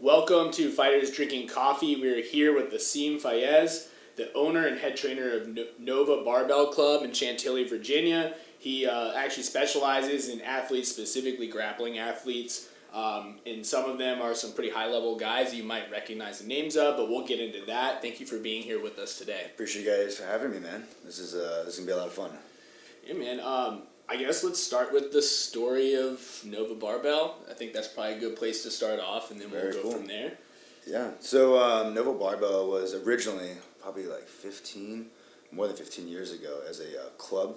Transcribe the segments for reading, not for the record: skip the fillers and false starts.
Welcome to Fighters Drinking Coffee. We're here with Asim Fayyaz, the owner and head trainer of NoVa Barbell Club in Chantilly, Virginia. He actually specializes in athletes, specifically grappling athletes. And some of them are some pretty high-level guys you might recognize the names of, but we'll get into that. Thank you for being here with us today. Appreciate you guys for having me, man. This is gonna be a lot of fun. Yeah, man. I guess let's start with the story of NoVa Barbell. I think that's probably a good place to start off, and then we'll go from there. Yeah. So NoVa Barbell was originally probably like more than 15 years ago, as a club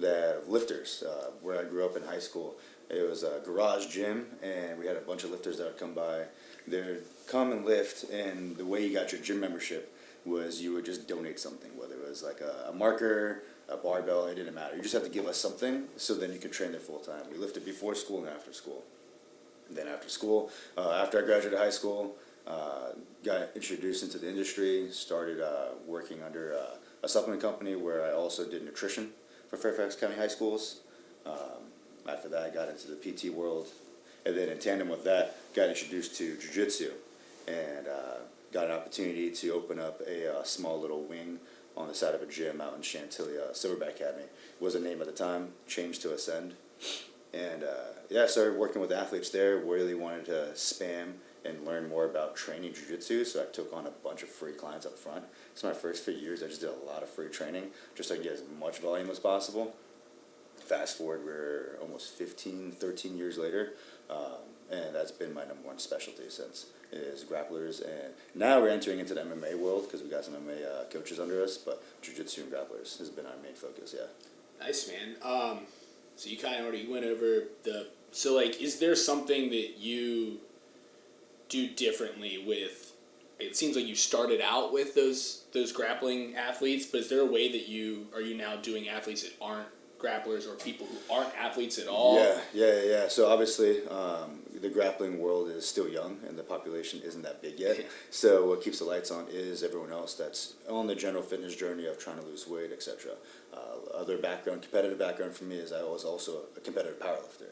of lifters. Where I grew up in high school, it was a garage gym, and we had a bunch of lifters that would come by. They'd come and lift, and the way you got your gym membership was you would just donate something, whether it was like a marker, a barbell, it didn't matter. You just had to give us something, so then you could train there full time. We lifted before school and after school. And then after school, after I graduated high school, got introduced into the industry, started working under a supplement company where I also did nutrition for Fairfax County high schools. After that, I got into the PT world, and then in tandem with that, got introduced to jiu-jitsu, and got an opportunity to open up a small little wing on the side of a gym out in Chantilly. Silverback Academy was the name at the time, changed to Ascend. And I started working with athletes there, really wanted to spam and learn more about training jiu-jitsu, so I took on a bunch of free clients up front. So my first few years, I just did a lot of free training, just so I could get as much volume as possible. Fast forward, we're almost 13 years later, and that's been my number one specialty since, is grapplers. And now we're entering into the MMA world because we got some MMA coaches under us, but jiu-jitsu and grapplers has been our main focus, yeah. Nice, man. So you kind of already went over so like, is there something that you do differently with, it seems like you started out with those grappling athletes, but is there a way that are you now doing athletes that aren't grapplers or people who aren't athletes at all? Yeah. So obviously, the grappling world is still young, and the population isn't that big yet. So what keeps the lights on is everyone else that's on the general fitness journey of trying to lose weight, etc. Other competitive background for me is I was also a competitive powerlifter.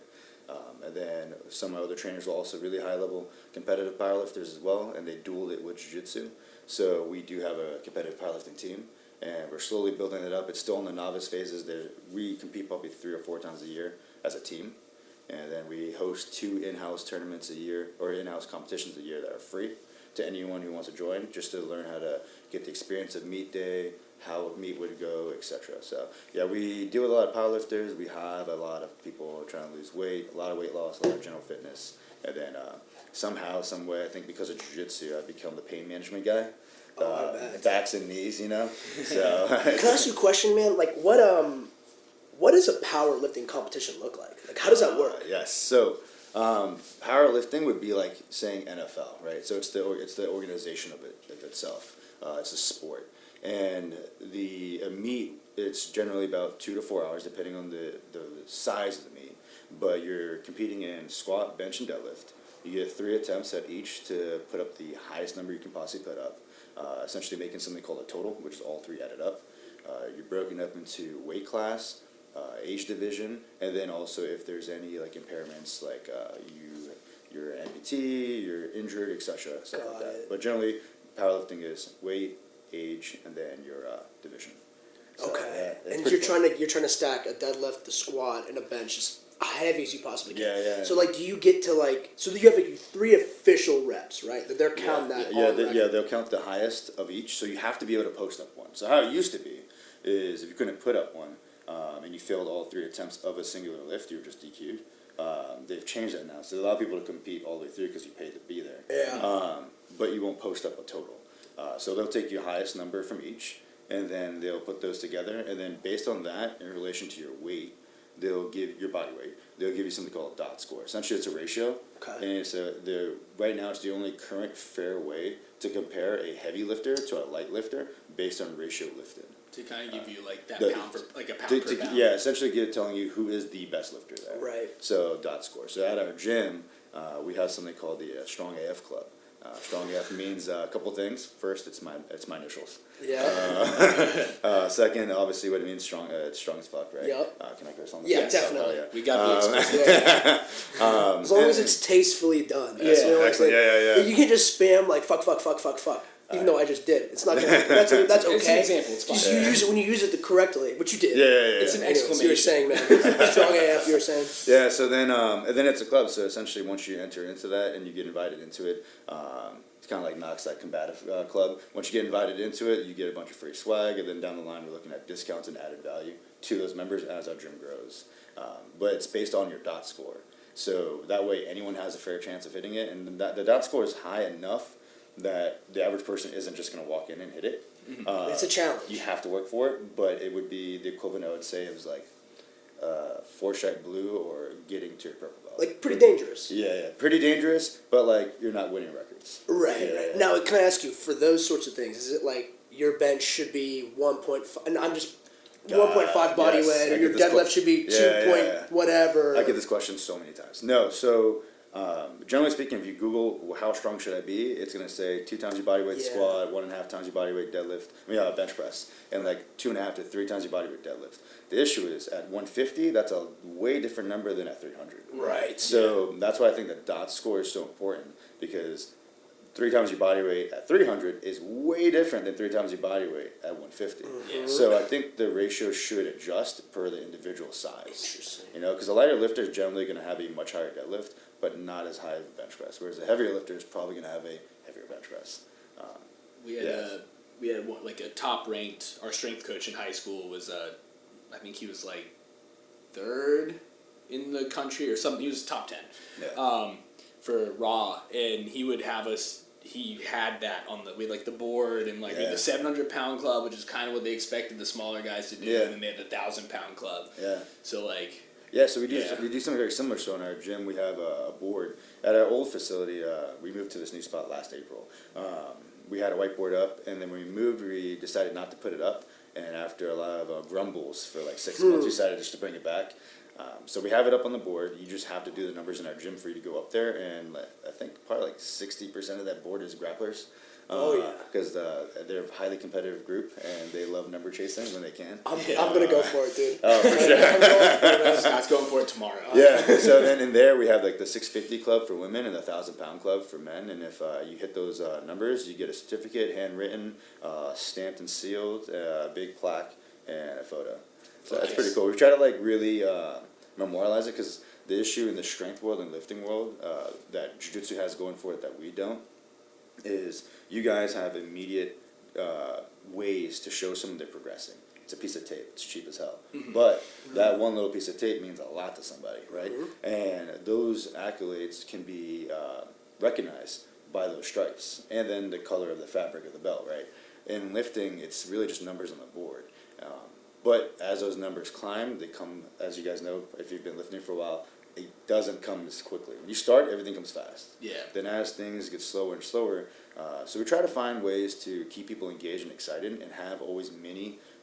And then some of my other trainers were also really high-level competitive powerlifters as well, and they dualed it with jiu-jitsu. So we do have a competitive powerlifting team, and we're slowly building it up. It's still in the novice phases. We compete probably 3 or 4 times a year as a team, and then we host 2 in-house tournaments a year, or in-house competitions a year that are free to anyone who wants to join, just to learn how to get the experience of meet day, how meet would go, etc. So yeah, we deal with a lot of powerlifters. We have a lot of people trying to lose weight, a lot of weight loss, a lot of general fitness, and then somehow, some way, I think because of jiu-jitsu, I've become the pain management guy. Backs and knees, you know. So can I ask you a question, man? Like, what does a powerlifting competition look like? Like, how does that work? Yes. So powerlifting would be like saying NFL, right? So it's the organization of itself. It's a sport, and the meet, it's generally about 2 to 4 hours, depending on the size of the meet. But you're competing in squat, bench, and deadlift. You get 3 attempts at each to put up the highest number you can possibly put up. Essentially making something called a total, which is all 3 added up. You're broken up into weight class, age division, and then also if there's any like impairments, like you're amputee, you're injured, etc., stuff like that. But generally, powerlifting is weight, age, and then your division. So, okay, yeah, and you're trying to stack a deadlift, a squat, and a bench as heavy as you possibly can. Yeah. So like, do you get to so you have like 3 official reps, right? That they're counting that. They'll count the highest of each. So you have to be able to post up one. So how it used to be is if you couldn't put up one and you failed all 3 attempts of a singular lift, you were just DQ'd. They've changed that now. So they allow people to compete all the way through because you paid to be there. Yeah. But you won't post up a total. So they'll take your highest number from each, and then they'll put those together, and then based on that, in relation to your weight, they'll give your body weight. They'll give you something called a dot score. Essentially, it's a ratio, and it's right now it's the only current fair way to compare a heavy lifter to a light lifter based on ratio lifted. To kind of give you like that pound per pound. Yeah, essentially telling you who is the best lifter there. Right. So dot score. So at our gym, we have something called the Strong AF Club. Strong AF means a couple things. First, it's my initials. Yeah. Second, obviously, what it means, strong. It's strong as fuck, right? Yep. Can I curse on this? Yeah, Yes. definitely. Oh, yeah. We got the explicit. As long as it's tastefully done. Yeah, excellent. Yeah. You can just spam like fuck. Even though I just did, it's not gonna. That's okay. It's an example. It's fine. Just you use it when you use it correctly, which you did. Yeah. It's an Anyways, exclamation. you were saying, man. Strong AF. You were saying. Yeah, so then and then it's a club. So essentially, once you enter into that and you get invited into it, it's kind of like Knox, that combative club. Once you get invited into it, you get a bunch of free swag, and then down the line, we're looking at discounts and added value to those members as our gym grows. But it's based on your dot score. So that way, anyone has a fair chance of hitting it, and the dot score is high enough that the average person isn't just going to walk in and hit it. It's a challenge. You have to work for it, but it would be the equivalent, I would say, it was like 4-stripe blue or getting to your purple belt. Like pretty dangerous. Yeah, pretty dangerous, but like you're not winning records. Right. Yeah. Now, can I ask you, for those sorts of things, is it like your bench should be 1.5, and I'm just 1.5 body yes, weight, I or your get this deadlift should be 2 point whatever? I get this question so many times. No, so generally speaking, if you Google how strong should I be, it's gonna say 2 times your body weight squat, 1.5 times your body weight deadlift. Bench press, and like 2.5 to 3 times your body weight deadlift. The issue is at 150, that's a way different number than at 300. Right. So that's why I think the dot score is so important, because 3 times your body weight at 300 is way different than 3 times your body weight at 150. Mm-hmm. So I think the ratio should adjust per the individual size. Interesting. Because a lighter lifter is generally going to have a much higher deadlift, but not as high of a bench press. Whereas a heavier lifter is probably going to have a heavier bench press. We had like a top ranked. Our strength coach in high school was I think he was like 3rd in the country or something. He was top 10. Yeah. For raw, and he would have us. He had that on we had like the board and like the 700-pound club, which is kind of what they expected the smaller guys to do, and then they had the 1,000-pound club. Yeah. So like. Yeah, so we do something very similar. So in our gym, we have a board. At our old facility, we moved to this new spot last April. We had a whiteboard up, and then when we moved, we decided not to put it up. And after a lot of grumbles for like 6 months, we decided just to bring it back. So we have it up on the board. You just have to do the numbers in our gym for you to go up there. And I think probably like 60% of that board is grapplers. Because they're a highly competitive group, and they love number chasing when they can. I'm gonna go for it, dude. Oh, for sure. Scott's going for it tomorrow. Yeah. So then in there we have like the 650 club for women and the 1,000-pound club for men. And if you hit those numbers, you get a certificate, handwritten, stamped and sealed, a big plaque, and a photo. So that's pretty cool. We try to like really memorialize it, because the issue in the strength world and lifting world that jiu-jitsu has going for it that we don't is you guys have immediate ways to show someone they're progressing. It's a piece of tape. It's cheap as hell. But that one little piece of tape means a lot to somebody, right? And those accolades can be recognized by those stripes and then the color of the fabric of the belt, right? In lifting, it's really just numbers on the board. But as those numbers climb, they come, as you guys know, if you've been lifting for a while, it doesn't come as quickly. When you start, everything comes fast. Yeah. Then as things get slower and slower, so we try to find ways to keep people engaged and excited and have always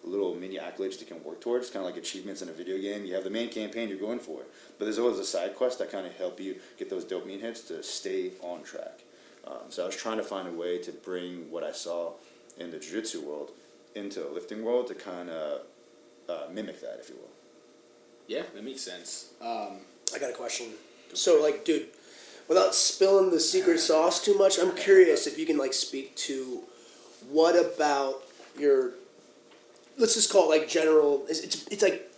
little mini accolades they can work towards, kind of like achievements in a video game. You have the main campaign you're going for, but there's always a side quest that kind of help you get those dopamine hits to stay on track. So I was trying to find a way to bring what I saw in the jiu-jitsu world into the lifting world to kind of mimic that, if you will. Yeah, that makes sense. I got a question. So, like, dude, without spilling the secret sauce too much, I'm curious if you can, like, speak to what about your, let's just call it, like, general, it's like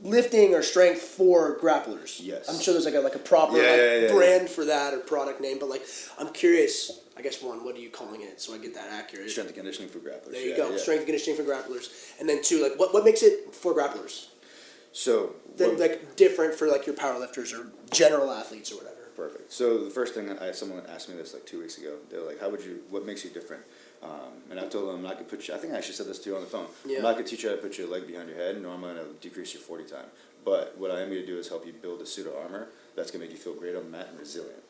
lifting or strength for grapplers. Yes. I'm sure there's, like a proper brand for that or product name, but, like, I'm curious, I guess, one, what are you calling it so I get that accurate? Strength and conditioning for grapplers. There you go, strength and conditioning for grapplers. And then, two, like, what makes it for grapplers? So, Like different for like your powerlifters or general athletes or whatever. Perfect. So the first thing someone asked me this like 2 weeks ago. They're like, what makes you different? And I told them I'm not gonna put you. I think I actually said this to you on the phone. Yeah. I'm not gonna teach you how to put your leg behind your head, nor am I gonna decrease your 40 time. But what I am gonna do is help you build a suit of armor that's gonna make you feel great on the mat and resilient.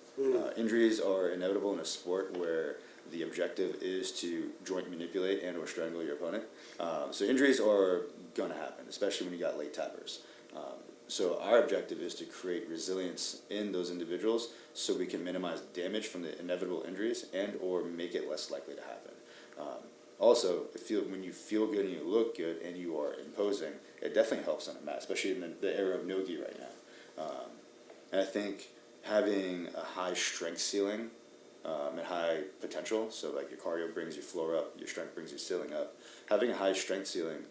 Injuries are inevitable in a sport where the objective is to joint manipulate and or strangle your opponent. So injuries are gonna happen, especially when you got late tappers. So our objective is to create resilience in those individuals so we can minimize damage from the inevitable injuries and or make it less likely to happen. Also, when you feel good and you look good and you are imposing, it definitely helps on a mat, especially in the era of no-gi right now. And I think having a high strength ceiling and high potential, so like your cardio brings your floor up, your strength brings your ceiling up. Having a high strength ceiling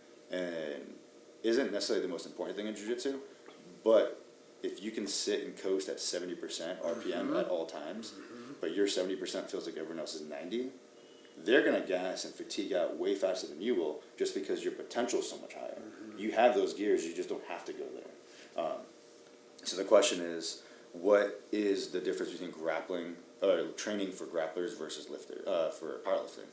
isn't necessarily the most important thing in jiu-jitsu, but if you can sit and coast at 70% RPM at all times, but your 70% feels like everyone else is 90, they're going to gas and fatigue out way faster than you will just because your potential is so much higher. You have those gears, you just don't have to go there. So the question is, what is the difference between grappling or training for grapplers versus for powerlifting?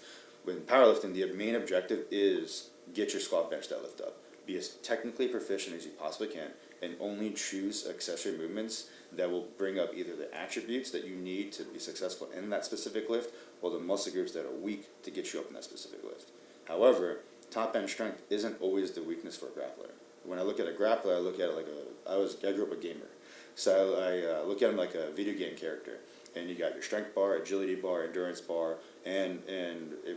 With powerlifting, the main objective is get your squat, bench, deadlift up. Be as technically proficient as you possibly can, and only choose accessory movements that will bring up either the attributes that you need to be successful in that specific lift, or the muscle groups that are weak to get you up in that specific lift. However, top end strength isn't always the weakness for a grappler. When I look at a grappler, I look at it like I grew up a gamer. So I look at him like a video game character. And you got your strength bar, agility bar, endurance bar, and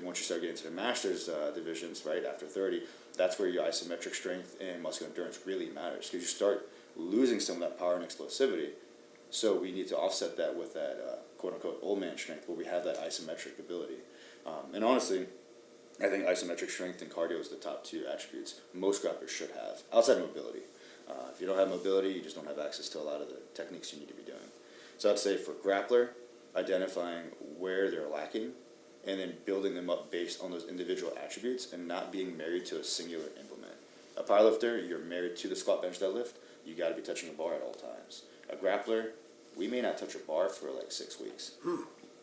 once you start getting to the masters divisions, right, after 30, that's where your isometric strength and muscular endurance really matters, because you start losing some of that power and explosivity. So we need to offset that with that quote-unquote old man strength, where we have that isometric ability. And honestly, I think isometric strength and cardio is the top two attributes most grapplers should have, outside of mobility. If you don't have mobility, you just don't have access to a lot of the techniques you need to be doing. So I'd say for grappler, identifying where they're lacking and then building them up based on those individual attributes and not being married to a singular implement. A powerlifter, you're married to the squat, bench, deadlift. You got to be touching a bar at all times. A grappler, we may not touch a bar for like 6 weeks.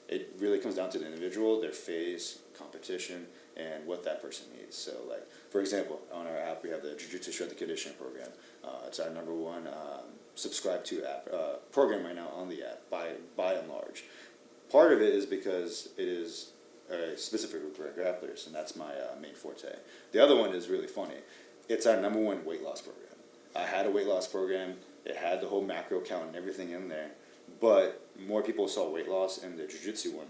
It really comes down to the individual, their phase, competition, and what that person needs. So like, for example, on our app, we have the Jiu-Jitsu Strength and Conditioning program. It's our number one subscribe to app program right now on the app by and large. Part of it is because it is specific for grapplers, and that's my main forte. The other one is really funny. It's our number one weight loss program. I had a weight loss program. It had the whole macro count and everything in there, but more people saw weight loss in the jiu-jitsu one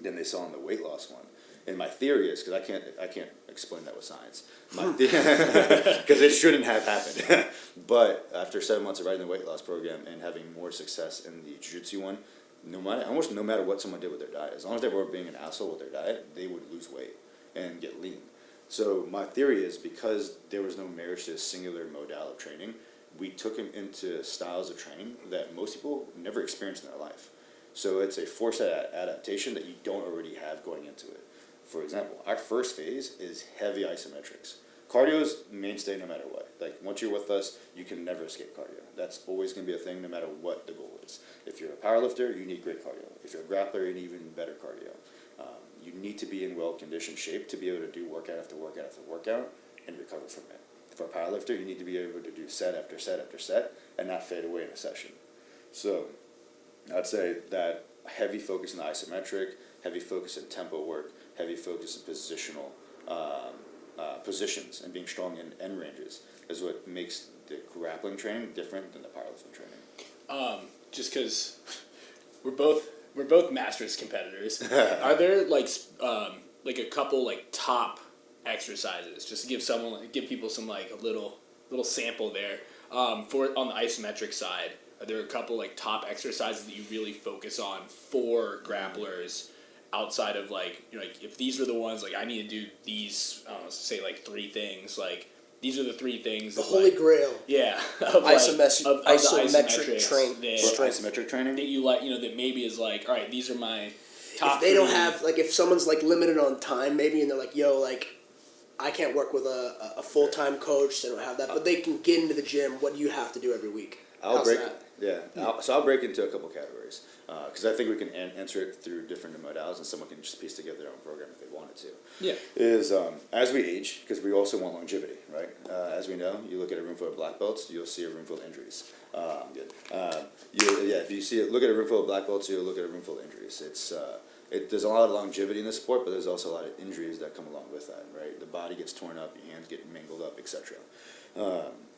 than they saw in the weight loss one. And my theory is, because I can't explain that with science, because it shouldn't have happened. But after 7 months of riding the weight loss program and having more success in the jiu-jitsu one, almost no matter what someone did with their diet, as long as they weren't being an asshole with their diet, they would lose weight and get lean. So my theory is, because there was no marriage to a singular modality of training, we took him into styles of training that most people never experienced in their life. So it's a forced adaptation that you don't already have going into it. For example, our first phase is heavy isometrics. Cardio is mainstay no matter what. Like, once you're with us, you can never escape cardio. That's always going to be a thing no matter what the goal is. If you're a powerlifter, you need great cardio. If you're a grappler, you need even better cardio. You need to be in well-conditioned shape to be able to do workout after workout after workout and recover from it. For a powerlifter, you need to be able to do set after set after set and not fade away in a session. So I'd say that heavy focus on the isometric, heavy focus in tempo work, heavy focus in positional positions and being strong in end ranges is what makes the grappling training different than the powerlifting training. Just because we're both masters competitors, are there like a couple like top exercises just to give people some like a little sample there for on the isometric side? Are there a couple like top exercises that you really focus on for grapplers outside of like, you know, like if these were the ones like I need to do these, say like 3 things, like these are the 3 things. The holy grail. Yeah. Of isometric training. Isometric training? That you like, you know, that maybe is like, all right, these are my top If they 3. don't have, like, if someone's like limited on time maybe, and they're like, yo, like, I can't work with a full-time coach, they don't have that, but they can get into the gym, what do you have to do every week? I'll break into a couple categories, because I think we can answer it through different modalities, and someone can just piece together their own program if they wanted to. Yeah. Is as we age, because we also want longevity, right? As we know, you look at a room full of black belts, you'll see a room full of injuries. If you look at a room full of black belts, you'll look at a room full of injuries. There's a lot of longevity in the sport, but there's also a lot of injuries that come along with that, right? The body gets torn up, your hands get mangled up, etc.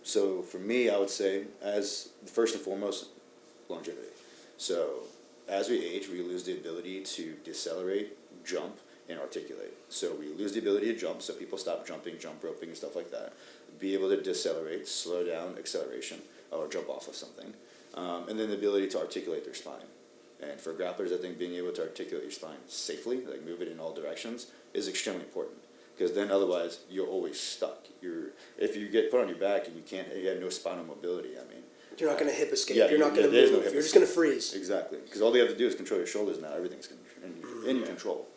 So for me, I would say, as first and foremost, longevity. So as we age, we lose the ability to decelerate, jump, and articulate. So we lose the ability to jump, so people stop jumping, jump roping, and stuff like that. Be able to decelerate, slow down, acceleration, or jump off of something. And then the ability to articulate their spine. And for grapplers, I think being able to articulate your spine safely, like move it in all directions, is extremely important. Because then otherwise, you're always stuck. If you get put on your back and you have no spinal mobility, I mean, You're not going to hip escape. Yeah, You're not going to there's move. no hip You're just escape. going to freeze. Exactly, because all you have to do is control your shoulders now. Everything's in your control.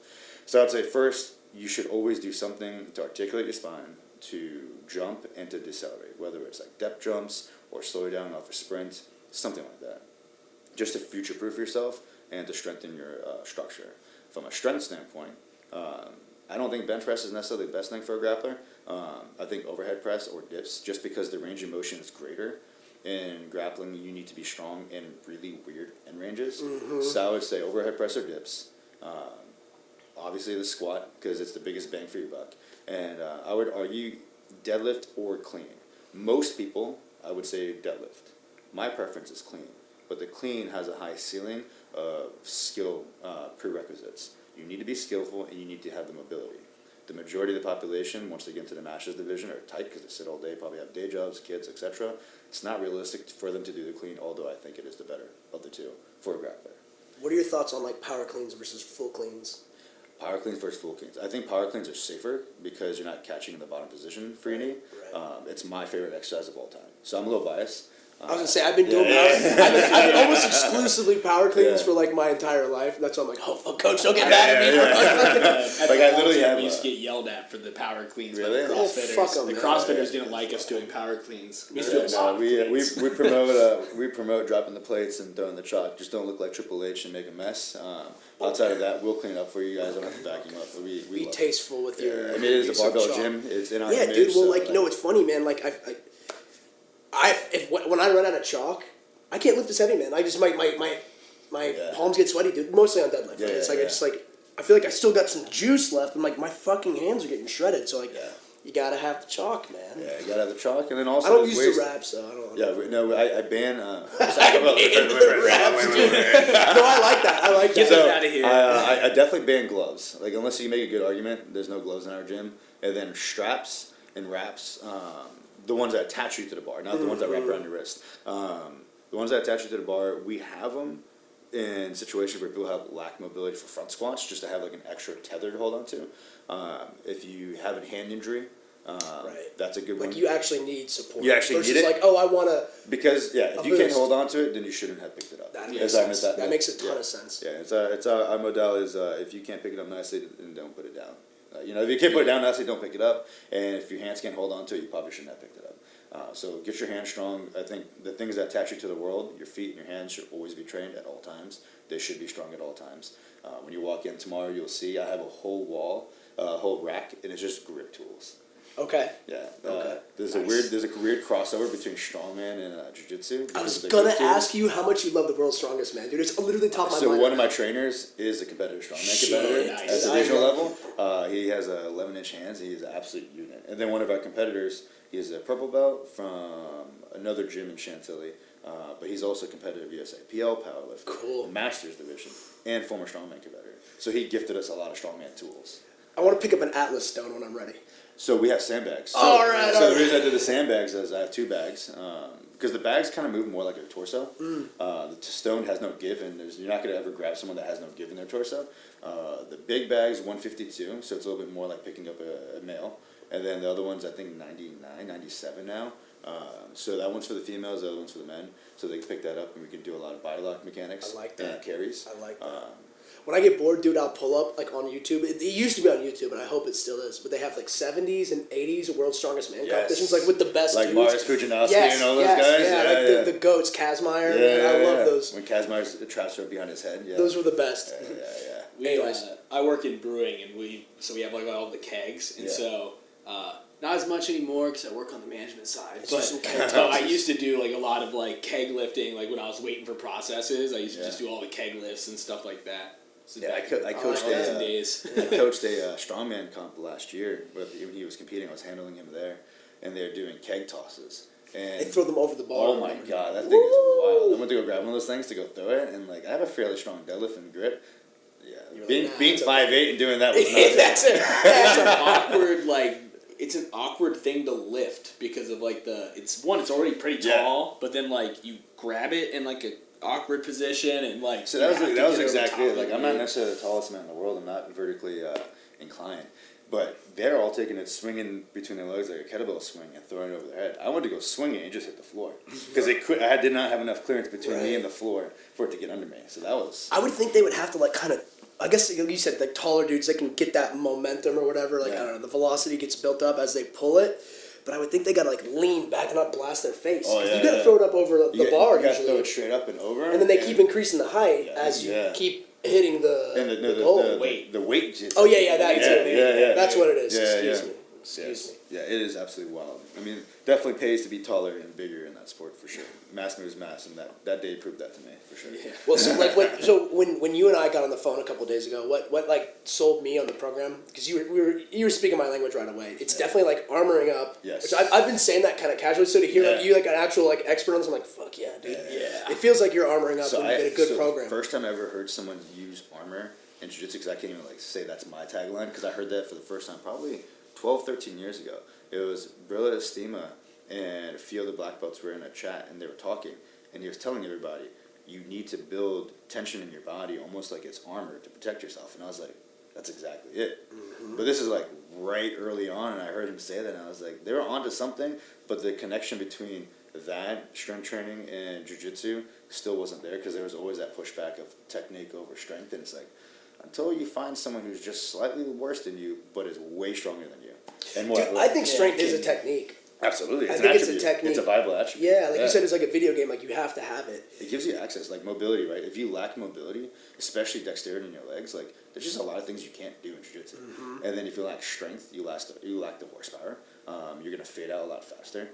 So I'd say first, you should always do something to articulate your spine, to jump, and to decelerate, whether it's like depth jumps or slow down off a sprint, something like that. Just to future-proof yourself and to strengthen your structure. From a strength standpoint, I don't think bench press is necessarily the best thing for a grappler. I think overhead press or dips, just because the range of motion is greater. In grappling, you need to be strong in really weird end ranges. So I would say overhead press or dips. Obviously the squat, because it's the biggest bang for your buck. And I would argue deadlift or clean. Most people, I would say deadlift. My preference is clean. But the clean has a high ceiling of skill prerequisites. You need to be skillful and you need to have the mobility. The majority of the population, once they get into the Masters division, are tight because they sit all day, probably have day jobs, kids, etc. It's not realistic for them to do the clean, although I think it is the better of the two for a grappler. What are your thoughts on like power cleans versus full cleans? Power cleans versus full cleans. I think power cleans are safer because you're not catching in the bottom position for your knee. Right. It's my favorite exercise of all time. So I'm a little biased. I was gonna say I've been doing I've almost exclusively power cleans for like my entire life. And that's why I'm like, oh fuck, coach, don't get mad at me. Like I literally have. We used to get yelled at for the power cleans by Really? the Oh, CrossFitters. fuck 'em, The man. CrossFitters didn't like us doing power cleans. We used to do a lot of we cleans. we promote dropping the plates and throwing the chalk. Just don't look like Triple H and make a mess. Outside of that, we'll clean up for you guys. I don't have to vacuum up. But we Be love tasteful with your. I mean, it is use a of barbell chalk. gym. It's in our Yeah, image, dude. Well, so, like you know, it's funny, man. Like when I run out of chalk, I can't lift as heavy, man. I just my palms get sweaty, dude. Mostly on deadlift. Yeah, Right? It's yeah, like I feel like I still got some juice left, and like my fucking hands are getting shredded. So like, you gotta have the chalk, man. Yeah, you gotta have the chalk, and then also I don't there's use ways- the wraps, so I don't. No, I ban. No, I like that. I like Get that. them out of here. I definitely ban gloves. Like unless you make a good argument, there's no gloves in our gym. And then straps and wraps, the ones that attach you to the bar, not the ones that wrap around your wrist. The ones that attach you to the bar, we have them in situations where people have lack mobility for front squats, just to have like an extra tether to hold on to. If you have a hand injury, that's a good one. Like you actually need support. You actually versus need it? like, oh, I wanna. Because if you can't hold on to it, then you shouldn't have picked it up. That As makes I sense. miss That makes a ton of sense. Yeah, it's our model is if you can't pick it up nicely, then don't put it down. If you can't put it down nicely, don't pick it up. And if your hands can't hold on to it, you probably shouldn't have picked it up. So get your hands strong. I think the things that attach you to the world, your feet and your hands, should always be trained at all times. They should be strong at all times. When you walk in tomorrow, you'll see I have a whole wall, a whole rack, and it's just grip tools. Okay. Yeah. Okay. There's a weird crossover between strongman and jiu-jitsu. I was gonna ask you how much you love the world's strongest man, dude. It's literally top of my mind. So one of my trainers is a competitive strongman competitor Nice. at the divisional level. He has 11-inch hands. He is an absolute unit. And then one of our competitors, he is a purple belt from another gym in Chantilly, but he's also a competitive USAPL powerlifter, Cool. Masters division, and former strongman competitor. So he gifted us a lot of strongman tools. I want to pick up an Atlas stone when I'm ready. So we have sandbags. All right. So the reason I did the sandbags is I have 2 bags. Because the bags kind of move more like your torso. The stone has no give, and you're not going to ever grab someone that has no give in their torso. The big bag's 152, so it's a little bit more like picking up a male. And then the other one's, I think, 99, 97 now. So that one's for the females, the other one's for the men. So they can pick that up, and we can do a lot of body lock mechanics. I like that. And carries. I like that. When I get bored, dude, I'll pull up like on YouTube. It used to be on YouTube, and I hope it still is. But they have like 70s and 80s World's Strongest Man competitions, like with the best like dudes. Marius Pujanowski Yes, and all those yes, guys. Yeah, like the goats, Kazmaier. I love those. When Kazmaier's traps are behind his head. Yeah. Those were the best. Yeah. Anyways. I work in brewing, and we have like all the kegs, and so not as much anymore because I work on the management side. But I used to do like a lot of like keg lifting, like when I was waiting for processes. I used to just do all the keg lifts and stuff like that. So I coached I coached a strongman comp last year, but when he was competing, I was handling him there, and they're doing keg tosses. And They throw them over the bar. oh my god, that thing is wild. I went to go grab one of those things to go throw it, and like I have a fairly strong deadlift and grip. Yeah, You're being like, nah, being it's 5'8" and doing that was not That's it. It's an awkward it's an awkward thing to lift because of like it's already pretty tall, but then like you grab it in like a awkward position and like So that was exactly it. Like I'm not not necessarily the tallest man in the world. I'm not vertically inclined, but they're all taking it, swinging between their legs like a kettlebell swing and throwing it over their head. I wanted to go swing it and just hit the floor because I did not have enough clearance between me and the floor for it to get under me. So that was. I would think they would have to like kind of. I guess you said like taller dudes that can get that momentum or whatever. Like I don't know, the velocity gets built up as they pull it. But I would think they gotta like lean back and not blast their face. Oh, yeah, you gotta throw it up over the bar You gotta usually. throw it straight up and over. And then they keep increasing the height as you Yeah. keep hitting the goal. The weight. Oh yeah, that too. Yeah. That's what it is. Yeah, Excuse me. Yeah, it is absolutely wild. I mean, definitely pays to be taller and bigger in that sport for sure. Mass moves mass, and that day proved that to me for sure. Yeah. Well, so like when you and I got on the phone a couple of days ago, what like sold me on the program because you were speaking my language right away. It's definitely like armoring up. Yes. Which I've been saying that kind of casually. So to hear like you like an actual like expert on this, I'm like fuck yeah, dude. Yeah. It feels like you're armoring up and you get a good program. First time I ever heard someone use armor in jiu-jitsu, because I can't even like say that's my tagline, because I heard that for the first time probably 12, 13 years ago. It was Brilla Estima and a few of the black belts were in a chat and they were talking, and he was telling everybody, you need to build tension in your body almost like it's armor to protect yourself. And I was like, that's exactly it. Mm-hmm. But this is like right early on, and I heard him say that, and I was like, they were onto something, but the connection between that strength training and jiu-jitsu still wasn't there, because there was always that pushback of technique over strength, and it's like, until you find someone who's just slightly worse than you, but is way stronger than you. And more Dude, I think strength is a technique. Absolutely. I It's think an it's a attribute. technique. It's a viable attribute. Yeah, like you said, it's like a video game. Like you have to have it. It gives you access, like mobility, right? If you lack mobility, especially dexterity in your legs, like there's just a lot of things you can't do in jiu-jitsu. Mm-hmm. And then if you lack strength, you lack the horsepower. You're gonna fade out a lot faster.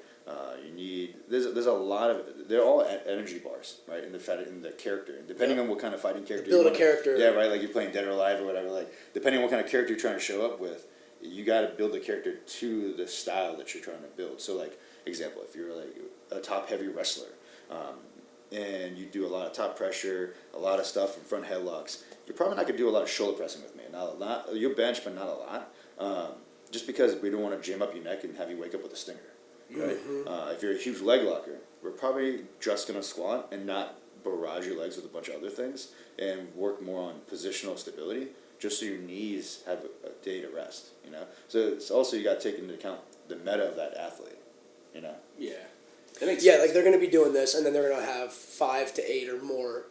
There's a lot of, they're all energy bars, right? In the character, and depending on what kind of fighting character Build you a want. character. Yeah, right. Like you're playing Dead or Alive or whatever. Like depending on what kind of character you're trying to show up with, you got to build the character to the style that you're trying to build. So like example, if you're like a top heavy wrestler, and you do a lot of top pressure, a lot of stuff from front headlocks, you're probably not gonna do a lot of shoulder pressing with me. Not a lot. You'll bench, but not a lot. Just because we don't want to jam up your neck and have you wake up with a stinger. Right? Mm-hmm. If you're a huge leg locker, we're probably just gonna squat and not barrage your legs with a bunch of other things, and work more on positional stability, just so your knees have a day to rest. You know. So it's also, you got to take into account the meta of that athlete. You know. Yeah. That makes Yeah, sense. like they're going to be doing this, and then they're going to have 5 to 8 or more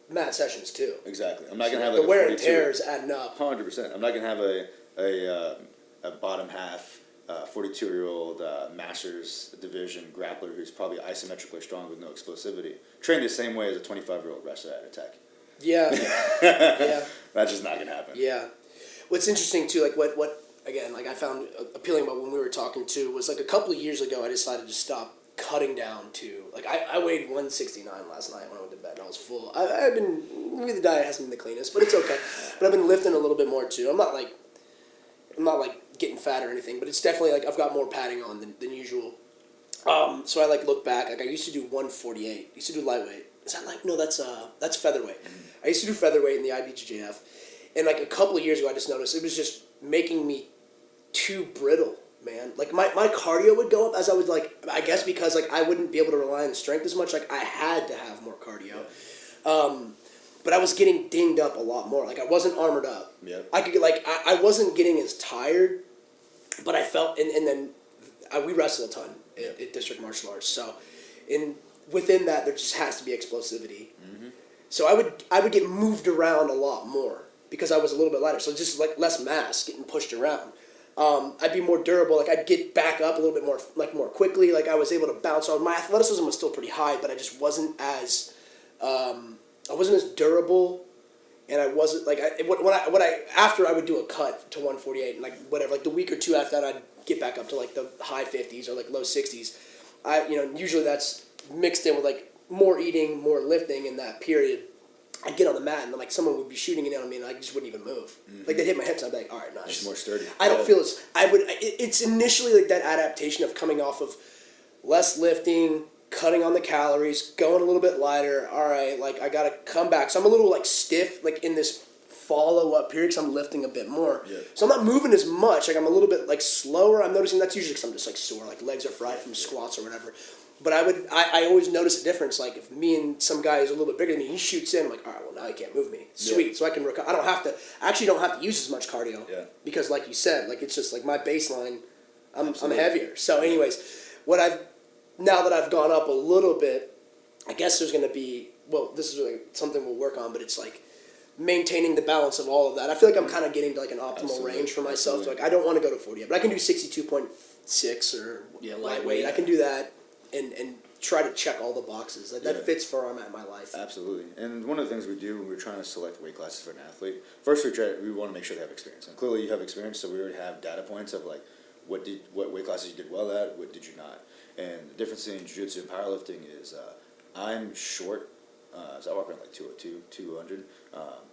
mat sessions too. Exactly. I'm not gonna have like The wear a and 42. tear is adding up. 100%. I'm not gonna have a bottom half 42-year-old Masters division grappler who's probably isometrically strong with no explosivity, trained the same way as a 25-year-old wrestler at Attack. Yeah, yeah, That's just not gonna happen. yeah. What's interesting too, like what again, like I found appealing about when we were talking too, was like a couple of years ago I decided to stop cutting down to, like I weighed 169 last night when I went to bed and I was full. I've been, maybe the diet hasn't been the cleanest, but it's okay. But I've been lifting a little bit more too. I'm not like getting fat or anything, but it's definitely like I've got more padding on than usual. So I like look back, like I used to do 148. I used to do lightweight. Is that like, no, that's featherweight. I used to do featherweight in the IBJJF. And like a couple of years ago I just noticed it was just making me too brittle, man. Like my cardio would go up as I would, like, I guess because like I wouldn't be able to rely on strength as much, like I had to have more cardio. But I was getting dinged up a lot more. Like I wasn't armored up. Yep. I could get like, I wasn't getting as tired, but I felt, and then we wrestle a ton at District Martial Arts. So within that there just has to be explosivity. Mm-hmm. So I would get moved around a lot more because I was a little bit lighter. So just like less mass getting pushed around. I'd be more durable. Like I'd get back up a little bit more, like more quickly. Like I was able to bounce on. My athleticism was still pretty high, but I just wasn't as durable, and I wasn't like after I would do a cut to 148 and like whatever, like the week or two after that I'd get back up to like the high 50s or like low 60s. Usually that's mixed in with like more eating, more lifting in that period. I'd get on the mat and then like someone would be shooting it in on me and I just wouldn't even move. Mm-hmm. Like they'd hit my hips and I'd be like, all right, nice. Just more sturdy. I don't feel as, it's initially like that adaptation of coming off of less lifting, cutting on the calories, going a little bit lighter. All right, like I gotta come back. So I'm a little like stiff, like in this follow-up period because I'm lifting a bit more. Yeah. So I'm not moving as much. Like I'm a little bit like slower. I'm noticing that's usually because I'm just like sore, like legs are fried from squats or whatever. But I always notice a difference. Like if me and some guy who's a little bit bigger than me, he shoots in. I'm like, all right, well now he can't move me. Sweet. Yeah. So I can recover. I actually don't have to use as much cardio. Yeah. Because like you said, like it's just like my baseline. I'm Absolutely. heavier. So anyways, now that I've gone up a little bit, I guess there's going to be, well, this is really something we'll work on, but it's like maintaining the balance of all of that. I feel like I'm kind of getting to like an optimal Absolutely. range for myself. Absolutely. So like I don't want to go to 40 yet, but I can do 62.6 or lightweight. I can do that and try to check all the boxes. Like, that fits for where I'm at in my life. Absolutely. And one of the things we do when we're trying to select weight classes for an athlete, first we want to make sure they have experience. And clearly you have experience, so we already have data points of like what weight classes you did well at, what did you not. And the difference in jiu-jitsu and powerlifting is I'm short, so I walk around like 202, 200.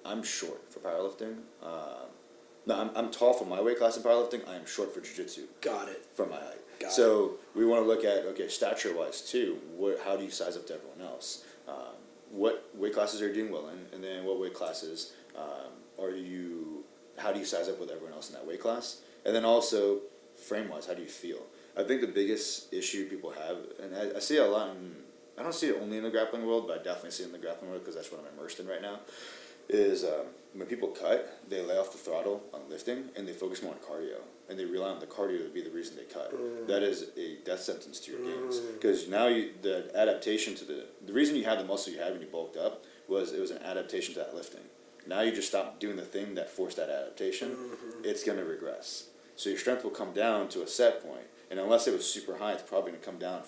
I'm short for powerlifting. No, I'm tall for my weight class in powerlifting. I am short for jiu-jitsu. Got it. For my height. Got So we want to look at, okay, stature-wise too, how do you size up to everyone else? What weight classes are you doing well in? And then what weight classes how do you size up with everyone else in that weight class? And then also, frame-wise, how do you feel? I think the biggest issue people have, and I see it a lot I don't see it only in the grappling world, but I definitely see it in the grappling world because that's what I'm immersed in right now, is when people cut, they lay off the throttle on lifting and they focus more on cardio. And they rely on the cardio to be the reason they cut. That is a death sentence to your gains. Because now the adaptation to the reason you had the muscle you had when you bulked up was it was an adaptation to that lifting. Now you just stop doing the thing that forced that adaptation, it's going to regress. So your strength will come down to a set point. And unless it was super high, it's probably going to come down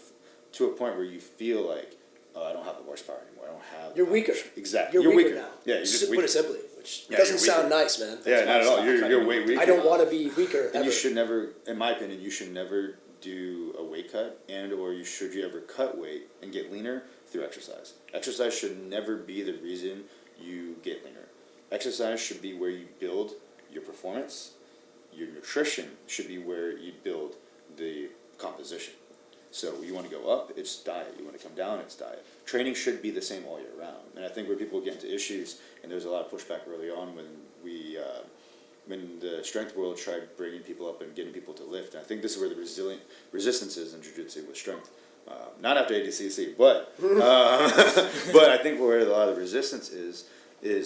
to a point where you feel like, oh, I don't have the horsepower anymore. I don't have. You're weaker. Exactly. You're weaker now. Yeah, you're just Put weaker. it simply, which Yeah, doesn't you're sound weaker. nice, man. Yeah, not at all. You're way weaker. I don't want to be weaker And ever. you should never, in my opinion, you should never do a weight cut or should you ever cut weight and get leaner through exercise. Exercise should never be the reason you get leaner. Exercise should be where you build your performance. Your nutrition should be where you build the composition. So you want to go up, it's diet. You want to come down, it's diet. Training should be the same all year round. And I think where people get into issues, and there's a lot of pushback early on when the strength world tried bringing people up and getting people to lift. And I think this is where the resistance is in jiu-jitsu with strength. Not after ADCC, but but I think where a lot of the resistance is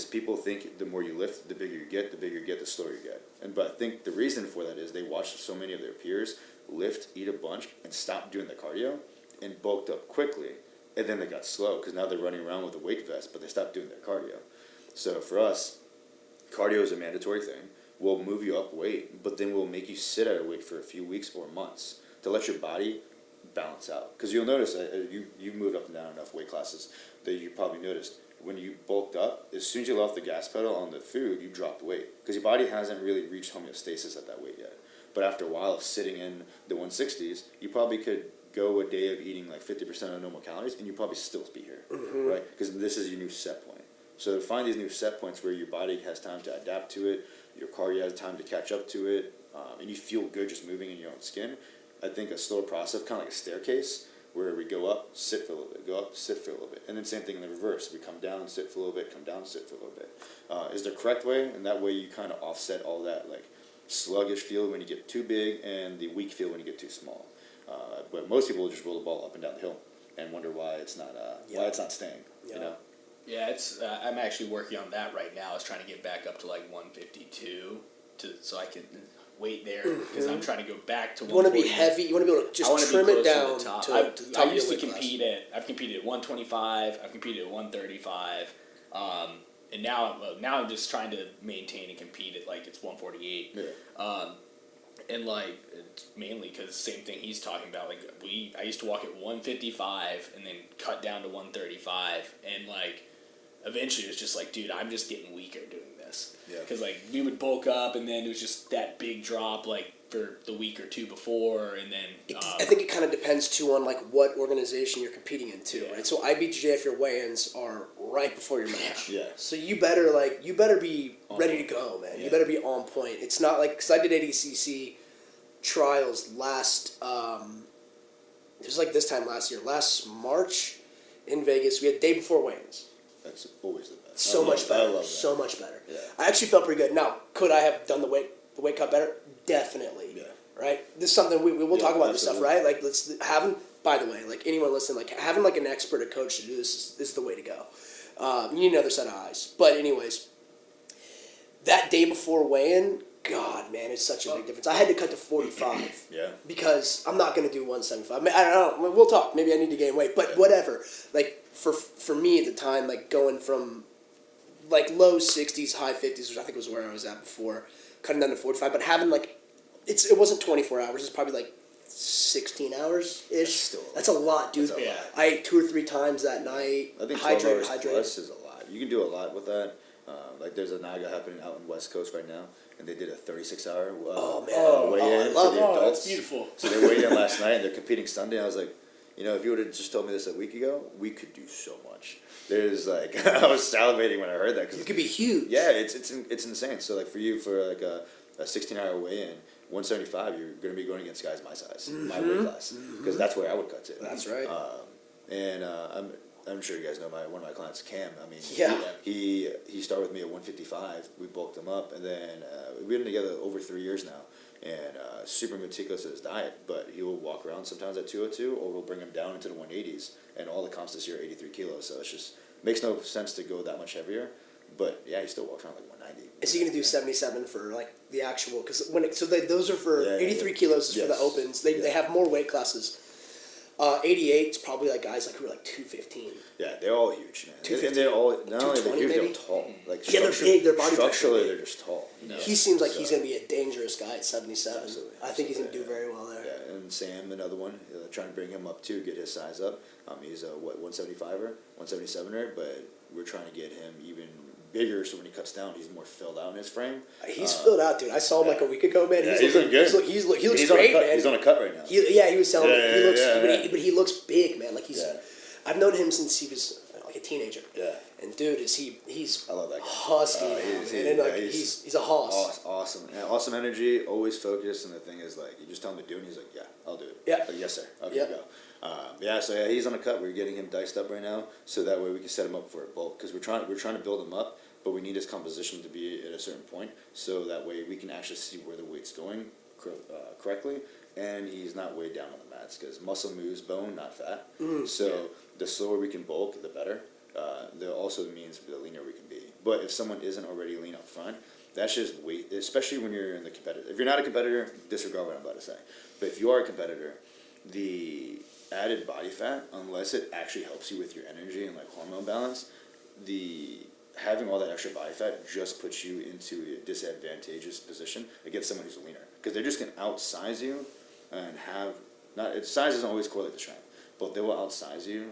people think the more you lift, the bigger you get, the slower you get. But I think the reason for that is they watched so many of their peers lift, eat a bunch, and stop doing the cardio, and bulked up quickly, and then they got slow because now they're running around with a weight vest, but they stopped doing their cardio. So for us, cardio is a mandatory thing. We'll move you up weight, but then we'll make you sit at a weight for a few weeks or months to let your body balance out. Because you'll notice you've moved up and down enough weight classes that you probably noticed when you bulked up, as soon as you let off the gas pedal on the food, you dropped weight because your body hasn't really reached homeostasis at that weight yet. But after a while of sitting in the 160s, you probably could go a day of eating like 50% of normal calories, and you probably still be here, right? Because this is your new set point. So to find these new set points where your body has time to adapt to it, your cardio has time to catch up to it, and you feel good just moving in your own skin, I think a slower process, kind of like a staircase, where we go up, sit for a little bit, go up, sit for a little bit. And then same thing in the reverse. We come down, sit for a little bit, come down, sit for a little bit. Is the correct way, and that way you kind of offset all that like sluggish feel when you get too big and the weak feel when you get too small. But most people just roll the ball up and down the hill and wonder why it's not staying. Yeah. You know. Yeah, it's. I'm actually working on that right now. I was trying to get back up to like 152 so I can wait there because I'm trying to go back to. You want to be heavy. You want to be able to just trim it down to the top. I used to compete at. I've competed at 125. I've competed at 135. And now I'm just trying to maintain and compete at like it's 148. Yeah. And like it's mainly because same thing he's talking about. Like I used to walk at 155 and then cut down to 135, and like eventually it was just like, dude, I'm just getting weaker doing this. Yeah. Because like we would bulk up and then it was just that big drop like for the week or two before, and then I think it kind of depends too on like what organization you're competing in too, Yeah. right? So IBJJF, your weigh-ins are right before your match. Yeah. So you better be ready to go, man. Yeah. You better be on point. It's not like because I did ADCC trials last it was like this time last year, last March in Vegas. We had day before weigh-ins. That's always the best. So much I better. love that. So much better. Yeah. I actually felt pretty good. Now, could I have done the weight cut better? Definitely. Yeah. Right. This is something we'll talk about this stuff, absolutely. right? Like let's having. By the way, like anyone listening, like having like an expert, a coach to do this is the way to go. You need another set of eyes. But anyways, that day before weigh-in, God, man, it's such a big difference. I had to cut to 45. Yeah. Because I'm not going to do 175. I don't know. We'll talk. Maybe I need to gain weight. But whatever. Like, for me at the time, like, going from, like, low 60s, high 50s, which I think was where I was at before, cutting down to 45. But having, like, it wasn't 24 hours. It's probably, like, 16 hours-ish. That's a lot, dude. That's a lot. I ate 2 or 3 times that night. I think 12 hours plus is a lot. You can do a lot with that. Like there's a NAGA happening out in West Coast right now, and they did a 36-hour weigh-in I love for the it. adults. That's beautiful. So they weighed in last night, and they're competing Sunday. I was like, if you would have just told me this a week ago, we could do so much. There's like, I was salivating when I heard that. 'Cause It could be huge. yeah, it's insane. So like for like a 16-hour weigh-in, 175, you're going to be going against guys my size, my weight class, because that's where I would cut to. That's right. I'm sure you guys know one of my clients, Cam. I mean, Yeah. he started with me at 155. We bulked him up, and then we've been together over 3 years now, and super meticulous at his diet. But he will walk around sometimes at 202, or we'll bring him down into the 180s. And all the comps this year are 83 kilos, so it's just makes no sense to go that much heavier. But yeah, he still walks around like 190. Is he going to do 77 for like the actual? Because those are for 83 kilos is for the Yes. opens. They have more weight classes. 88 is probably like guys like who are like 215. Yeah, they're all huge, man. 250, And they're all not only they're 220 huge, maybe? they're tall. Like Yeah, they're big, their body type's structurally, big. they're just tall. He seems like he's going to be a dangerous guy at 77. Absolutely. I think he's going to do very well there. Yeah, and Sam, another one, trying to bring him up too, get his size up. He's a 175er, 177er, but we're trying to get him even bigger, so when he cuts down, he's more filled out in his frame. He's filled out, dude. I saw him like a week ago, man. Yeah, he's looking good. He looks He's great, on a cut, man. He's on a cut right now. He was telling me he looks, yeah. but he looks big, man. Like he's. Yeah. I've known him since he was like a teenager. Yeah. And dude, he's I love that guy. husky now, man. And like he's a hoss. Awesome. Yeah, awesome energy, always focused, and the thing is, like, you just tell him to do it, and he's like, yeah, I'll do it. Yeah. Like, yes, sir. Okay, Yeah. go. So he's on a cut. We're getting him diced up right now, so that way we can set him up for a bulk, because we're trying to build him up, but we need his composition to be at a certain point, so that way we can actually see where the weight's going correctly, and he's not weighed down on the mats, because muscle moves bone, not fat. So the slower we can bulk, the better. That also means the leaner we can be. But if someone isn't already lean up front, that's just weight, especially when you're in the competitor. If you're not a competitor, disregard what I'm about to say. But if you are a competitor, the added body fat, unless it actually helps you with your energy and like hormone balance, having all that extra body fat just puts you into a disadvantageous position against someone who's leaner, because they're just going to outsize you and size doesn't always correlate to strength, but they will outsize you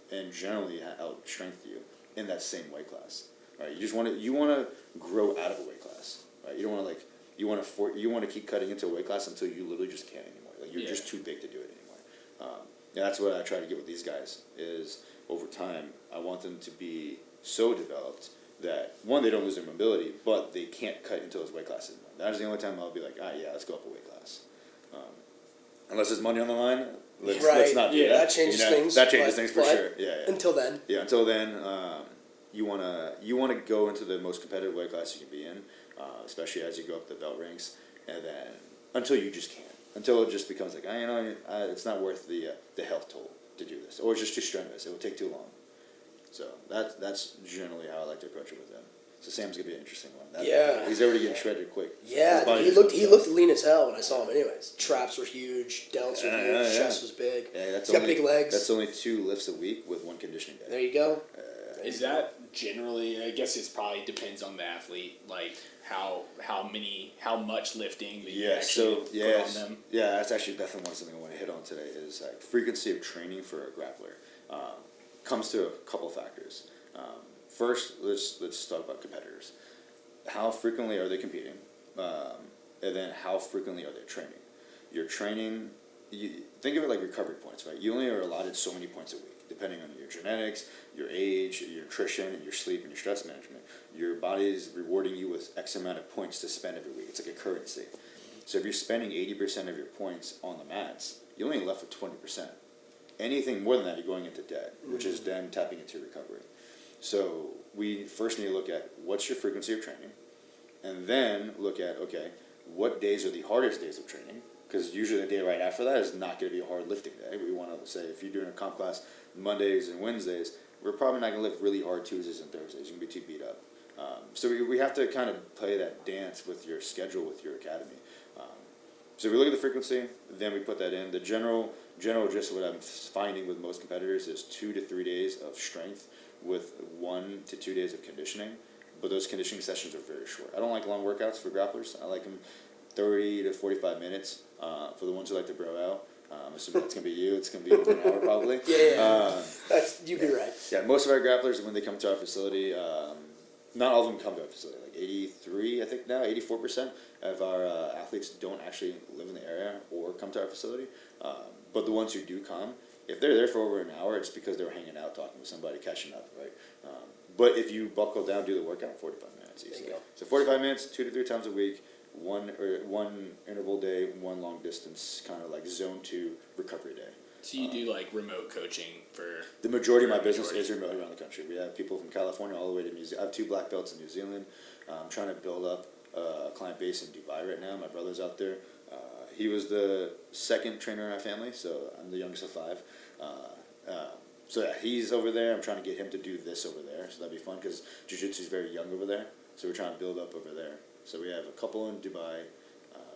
and generally outstrength you in that same weight class. Right? You want to grow out of a weight class. Right? You don't want to you want to keep cutting into a weight class until you literally just can't anymore. Like you're just too big to do it anymore. And that's what I try to get with these guys is over time I want them to be so developed that one, they don't lose their mobility, but they can't cut into those weight classes anymore. That's the only time I'll be like, let's go up a weight class. Unless there's money on the line, let's not do that. That changes things. That changes things for sure. Yeah. Until then. Yeah, until then, you wanna go into the most competitive weight class you can be in, especially as you go up the belt ranks, and then until you just can't. Until it just becomes like, it's not worth the health toll to do this, or it's just too strenuous. It will take too long. So that's generally how I like to approach it with them. So Sam's gonna be an interesting one. He's already getting shredded quick. Yeah, he looked lean as hell when I saw him. Anyways, traps were huge, delts were huge, chest was big. Yeah, He's got big legs. That's only 2 lifts a week with 1 conditioning day. There you go. Is that generally? I guess it probably depends on the athlete, like how much lifting that you actually put on them. Yeah, that's actually definitely something I want to hit on today. Is like frequency of training for a grappler comes to a couple factors. First, let's talk about competitors. How frequently are they competing, and then how frequently are they training? You're training. Think of it like recovery points, right? You only are allotted so many points a week, depending on your genetics, your age, your nutrition, and your sleep and your stress management. Your body is rewarding you with X amount of points to spend every week. It's like a currency. So if you're spending 80% of your points on the mats, you're only left with 20%. anything more than that, you're going into debt, which is then tapping into recovery. So we first need to look at what's your frequency of training, and then look at, okay, what days are the hardest days of training? Because usually the day right after that is not going to be a hard lifting day. We want to say, if you're doing a comp class Mondays and Wednesdays, we're probably not going to lift really hard Tuesdays and Thursdays. You're going to be too beat up. So we have to kind of play that dance with your schedule, with your academy. So we look at the frequency, then we put that in. The general gist of what I'm finding with most competitors is 2 to 3 days of strength with 1 to 2 days of conditioning. But those conditioning sessions are very short. I don't like long workouts for grapplers. I like them 30 to 45 minutes. For the ones who like to bro out, I'm assuming that's going to be you. It's going to be over an hour probably. You'd be right. Yeah, most of our grapplers, when they come to our facility, not all of them come to our facility. Like 83, I think now, 84% of our athletes don't actually live in the area or come to our facility. But the ones who do come, if they're there for over an hour, it's because they're hanging out, talking with somebody, catching up, right? But if you buckle down, do the workout, 45 minutes easily. So 45 minutes, 2 to 3 times a week, one interval day, one long distance, kind of like zone 2 recovery day. So you do like remote coaching for... The majority of my business is remote around the country. We have people from California all the way to New Zealand. I have 2 black belts in New Zealand. I'm trying to build up a client base in Dubai right now. My brother's out there. He was the second trainer in our family, so I'm the youngest of 5. So yeah, he's over there. I'm trying to get him to do this over there, so that'd be fun because jiu-jitsu is very young over there. So we're trying to build up over there. So we have a couple in Dubai.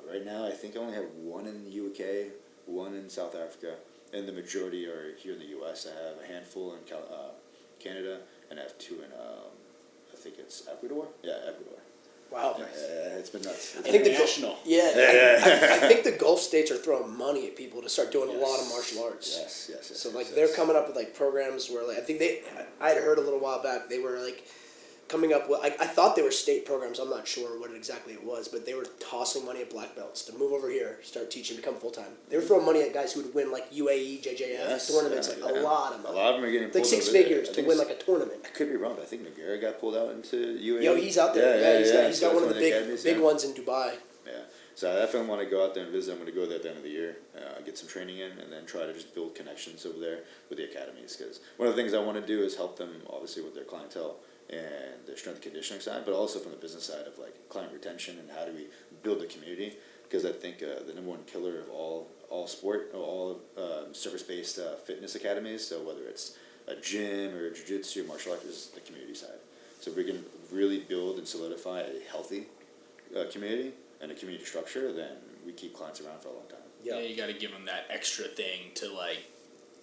Right now, I think I only have 1 in the UK, 1 in South Africa, and the majority are here in the U.S. I have a handful in Canada, and I have 2 in, I think it's Ecuador? Yeah, Ecuador. Wow. Yeah, it's been nuts. I think International. I think the Gulf states are throwing money at people to start doing a lot of martial arts. Yes. So like they're coming up with like programs where like I had heard a little while back they were like coming up with I thought they were state programs. I'm not sure what exactly it was, but they were tossing money at black belts to move over here, start teaching, become full time. They were throwing money at guys who would win like UAE, JJF tournaments, like a lot of money. A lot of them are getting pulled like 6 over there. figures to win like a tournament. I could be wrong, but I think Nogueira got pulled out into UAE. Yo, he's out there. He's got one of the big yeah. ones in Dubai. Yeah, so I definitely want to go out there and visit. I'm going to go there at the end of the year, get some training in, and then try to just build connections over there with the academies. Because one of the things I want to do is help them, obviously, with their clientele and their strength and conditioning side, but also from the business side of like client retention and how do we build a community. Because I think the number one killer of all sport, all service-based fitness academies, so whether it's a gym or jiu-jitsu, martial arts, is the community side. So if we can really build and solidify a healthy community and a community structure, then we keep clients around for a long time. Yeah, you got to give them that extra thing to like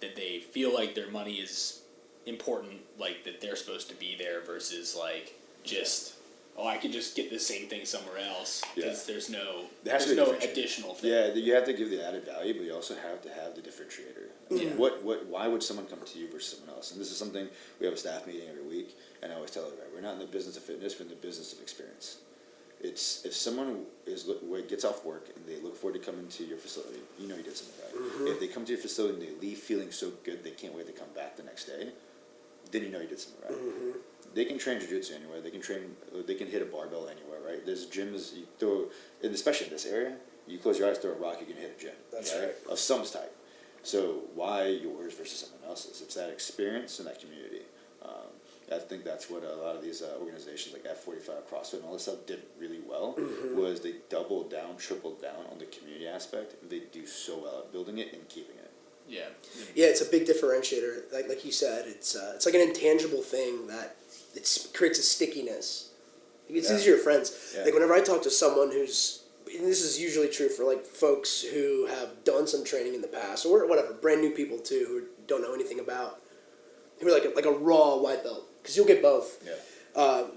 that they feel like their money is important, like that they're supposed to be there versus like just I could just get the same thing somewhere else because there's no additional thing. Yeah, you have to give the added value, but you also have to have the differentiator. I mean, why would someone come to you versus someone else? And this is something we have a staff meeting every week, and I always tell everybody, we're not in the business of fitness, we're in the business of experience. It's if someone gets off work and they look forward to coming to your facility, you know you did something right. Mm-hmm. If they come to your facility and they leave feeling so good they can't wait to come back the next day, then you know you did something right. Mm-hmm. They can train jiu-jitsu anywhere. They can hit a barbell anywhere, right? There's gyms you throw, and especially in this area, you close your eyes, throw a rock, you can hit a gym. That's right. Of some type. So why yours versus someone else's? It's that experience and that community. I think that's what a lot of these organizations like F45, CrossFit, and all this stuff did really well. Mm-hmm. Was they doubled down, tripled down on the community aspect. And they do so well at building it and keeping it. Yeah. Yeah, it's a big differentiator. Like you said, it's like an intangible thing that creates a stickiness. It's easier friends. Yeah. Like whenever I talk to someone who's, and this is usually true for like folks who have done some training in the past or whatever, brand new people too who don't know anything about, who are like a raw white belt, because you'll get both. Yeah.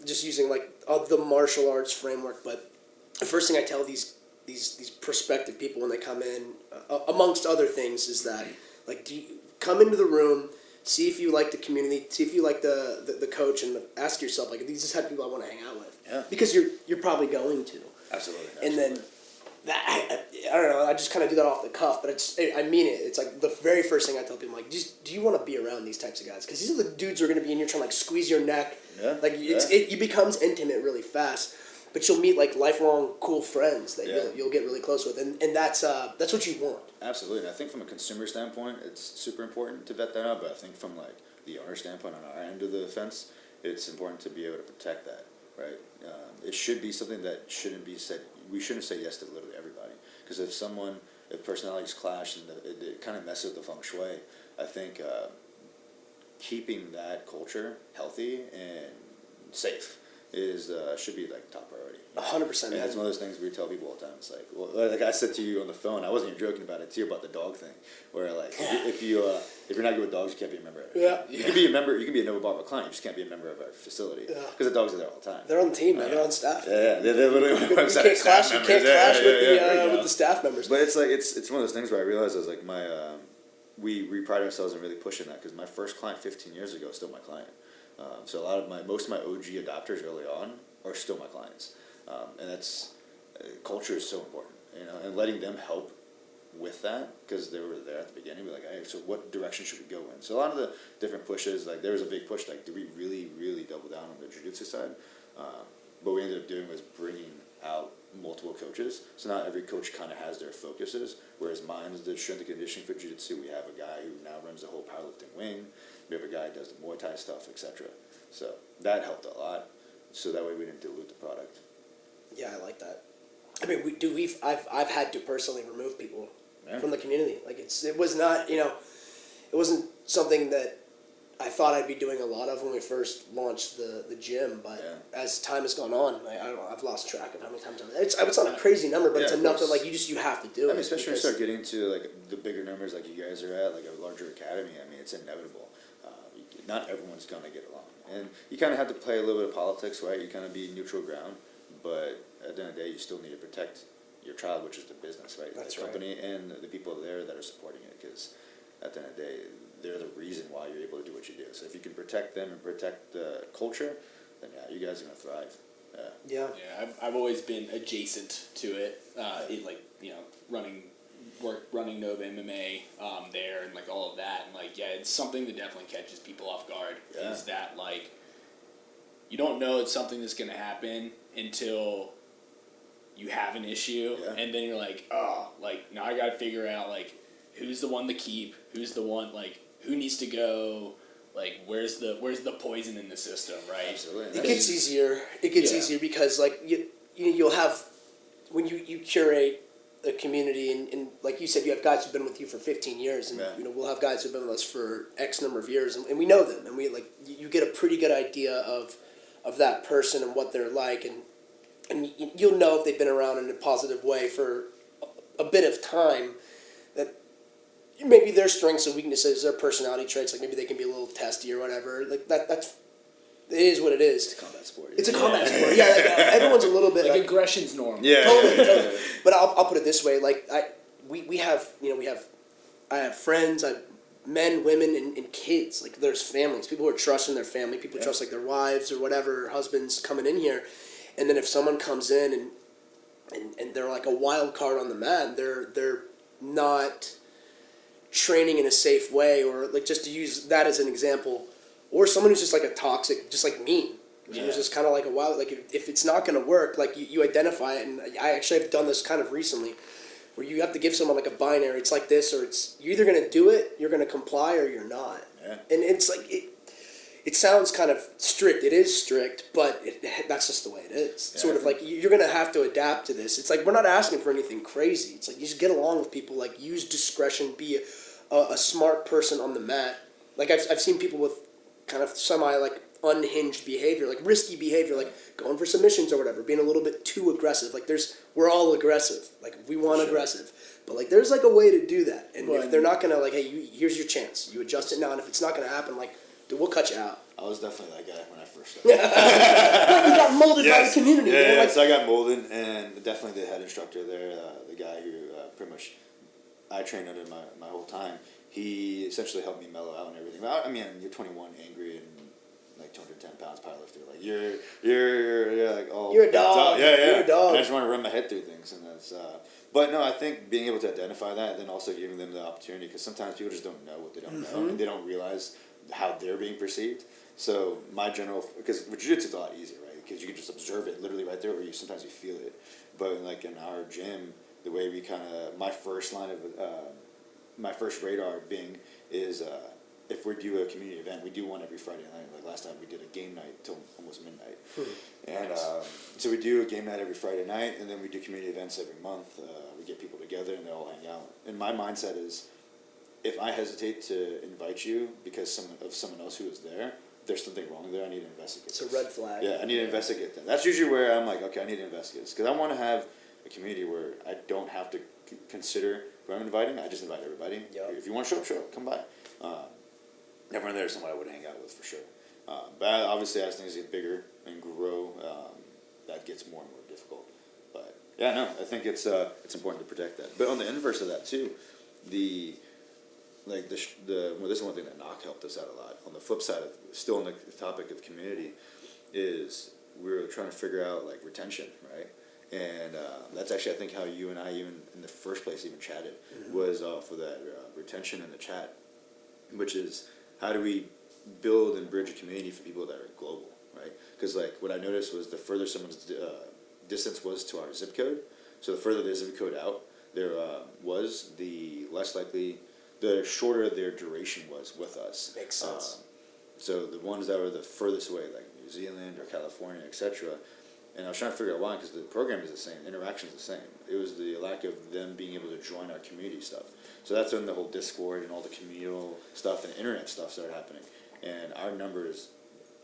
Just using like the martial arts framework, but the first thing I tell these prospective people when they come in, amongst other things, is that like do you come into the room, see if you like the community, see if you like the coach, and ask yourself like, these are the type of people I want to hang out with. Yeah. Because you're probably going to. Absolutely. And then that I don't know. I just kind of do that off the cuff, but I mean it. It's like the very first thing I tell people, like, do you want to be around these types of guys? Because these are the dudes who are going to be in here trying to like squeeze your neck. Yeah. Like it becomes intimate really fast. but you'll meet like lifelong cool friends that Yeah. you'll get really close with, and that's what you want. Absolutely, and I think from a consumer standpoint, it's super important to vet that out. But I think from like the owner standpoint on our end of the fence, it's important to be able to protect that, right? It should be something that shouldn't be said. We shouldn't say yes to literally everybody, because if personalities clash and it kind of messes with the feng shui, I think keeping that culture healthy and safe is should be like top priority. 100%. And it's one of those things we tell people all the time. It's like, well, like I said to you on the phone, I wasn't even joking about it too, about the dog thing, where like if you're not good with dogs, you can't be a member. Yeah. You can be a member. You can be a NoVa Barbell client. You just can't be a member of our facility because the dogs are there all the time. They're on the team, man. They're on staff. Yeah, they're literally on the You website. can't clash. Staff You can't members. clash with the staff members. But it's like it's one of those things where I realized I was like we pride ourselves in really pushing that, because my first client 15 years ago is still my client. So most of my OG adopters early on are still my clients, and that's culture is so important, and letting them help with that, because they were there at the beginning. Be like, hey, so what direction should we go in? So a lot of the different pushes, like there was a big push, like do we really double down on the jiu-jitsu side? What we ended up doing was bringing out multiple coaches, so now every coach kind of has their focuses, whereas mine is the strength and conditioning for jiu-jitsu. We have a guy who now runs the whole powerlifting wing. We have a guy who does the Muay Thai stuff, etc. So that helped a lot, so that way we didn't dilute the product. Yeah, I like that. I mean, I've had to personally remove people from the community. Like it was not, it wasn't something that I thought I'd be doing a lot of when we first launched the gym, but as time has gone on, I don't know, I've lost track of how many times it's not a crazy number, but it's enough that like you have to do it. I mean, especially when you start getting to like the bigger numbers like you guys are at, like a larger academy. I mean, it's inevitable. Not everyone's gonna get along, and you kind of have to play a little bit of politics, right? You kind of be neutral ground, but at the end of the day, you still need to protect your child, which is the business, right? That's the company and the people there that are supporting it, because at the end of the day, they're the reason why you're able to do what you do. So if you can protect them and protect the culture, then yeah, you guys are gonna thrive. Yeah. I've always been adjacent to it, running Nova MMA there and like all of that, and like it's something that definitely catches people off guard. Yeah. Is that like you don't know it's something that's gonna happen until you have an issue, and then you're like, oh, like now I gotta figure out like who's the one to keep, who's the one like who needs to go, like where's the poison in the system, right? Absolutely. It gets easier. It gets easier because like you'll have when you curate a community and like you said, you have guys who've been with you for 15 years, and we'll have guys who've been with us for X number of years, and we know them, and we like you get a pretty good idea of that person and what they're like, and you'll know if they've been around in a positive way for a bit of time, that maybe their strengths and weaknesses, their personality traits, like maybe they can be a little testy or whatever, like that's. It is what it is. It's a combat sport. It's a combat sport. Yeah, like, everyone's a little bit like aggression's normal. Yeah, totally. But I'll put it this way: like I have friends, men, women, and kids. Like there's families, people who are trusting their family, people trust like their wives or whatever, husbands coming in here, and then if someone comes in and they're like a wild card on the mat, they're not training in a safe way, or like just to use that as an example. Or someone who's just like a toxic, just like me. Who's just kind of like a wild, like if it's not going to work, like you identify it. And I actually have done this kind of recently, where you have to give someone like a binary. It's like this, or it's you're either going to do it, you're going to comply, or you're not. Yeah. And it's like it sounds kind of strict. It is strict, but that's just the way it is. Sort of like you're going to have to adapt to this. It's like we're not asking for anything crazy. It's like you just get along with people. Like use discretion. Be a smart person on the mat. Like I've seen people with kind of semi like unhinged behavior, like risky behavior, like going for submissions or whatever, being a little bit too aggressive. Like we're all aggressive. Like we want aggressive, but like there's like a way to do that. And if they're not gonna like, hey, here's your chance. You adjust it now, and if it's not gonna happen, like, dude, we'll cut you out. I was definitely that guy when I first started. You got molded by the community. Yeah, Like, so I got molded, and definitely the head instructor there, the guy who pretty much I trained under my whole time. He essentially helped me mellow out and everything. I mean, you're 21, angry, and like 210 pounds powerlifter. Like you're like all. You're a dog. Yeah. You're a dog. And I just want to run my head through things, and that's. But no, I think being able to identify that, and then also giving them the opportunity, because sometimes people just don't know what they don't know, and they don't realize how they're being perceived. So my general, because with jiu-jitsu it's a lot easier, right? because you can just observe it literally right there, or sometimes you feel it. But like in our gym, the way we kind of, my first radar being is if we do a community event, we do one every Friday night. Like last time we did a game night till almost midnight. And so we do a game night every Friday night, and then we do community events every month. We get people together and they all hang out. And my mindset is, if I hesitate to invite you because someone else who is there, there's something wrong there. I need to investigate. It's a red flag. Yeah, I need to investigate that. That's usually where I'm like, okay, I need to investigate this, because I want to have a community where I don't have to consider who I'm inviting. I just invite everybody. Yep. If you want to show up, come by. Everyone there is someone I would hang out with for sure. But obviously, as things get bigger and grow, that gets more and more difficult. But yeah, no, I think it's important to protect that. But on the inverse of that too, this is one thing that Knock helped us out a lot. On the flip side, still on the topic of community, is we were trying to figure out like retention, right? And that's actually, I think, how you and I even in the first place even chatted, was for that retention in the chat, which is how do we build and bridge a community for people that are global, right? Because like what I noticed was the further someone's distance was to our zip code, so the further the zip code out there was, the less likely, the shorter their duration was with us. Makes sense. So the ones that were the furthest away, like New Zealand or California, etc. And I was trying to figure out why, because the program is the same, interaction is the same. It was the lack of them being able to join our community stuff. So that's when the whole Discord and all the communal stuff and internet stuff started happening. And our numbers,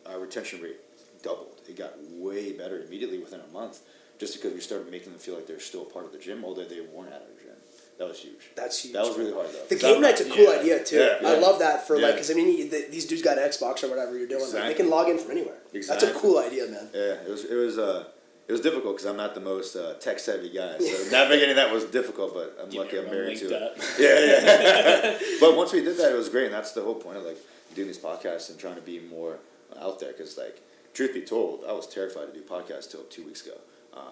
our retention rate doubled. It got way better immediately within a month, just because we started making them feel like they're still part of the gym, although they weren't at our gym. That was huge. That's huge. That was really hard, though. The game night's a cool idea too. Yeah. I love that for Yeah. like, because I mean, these dudes got an Xbox or whatever you're doing. Like, Exactly. they can log in from anywhere. Exactly. That's a cool idea, man. Yeah, it was difficult because I'm not the most tech savvy guy, so navigating that was difficult. But I'm lucky I'm married to it. Yeah. But once we did that, it was great, and that's the whole point of like doing these podcasts and trying to be more out there. Because like, truth be told, I was terrified to do podcasts till 2 weeks ago.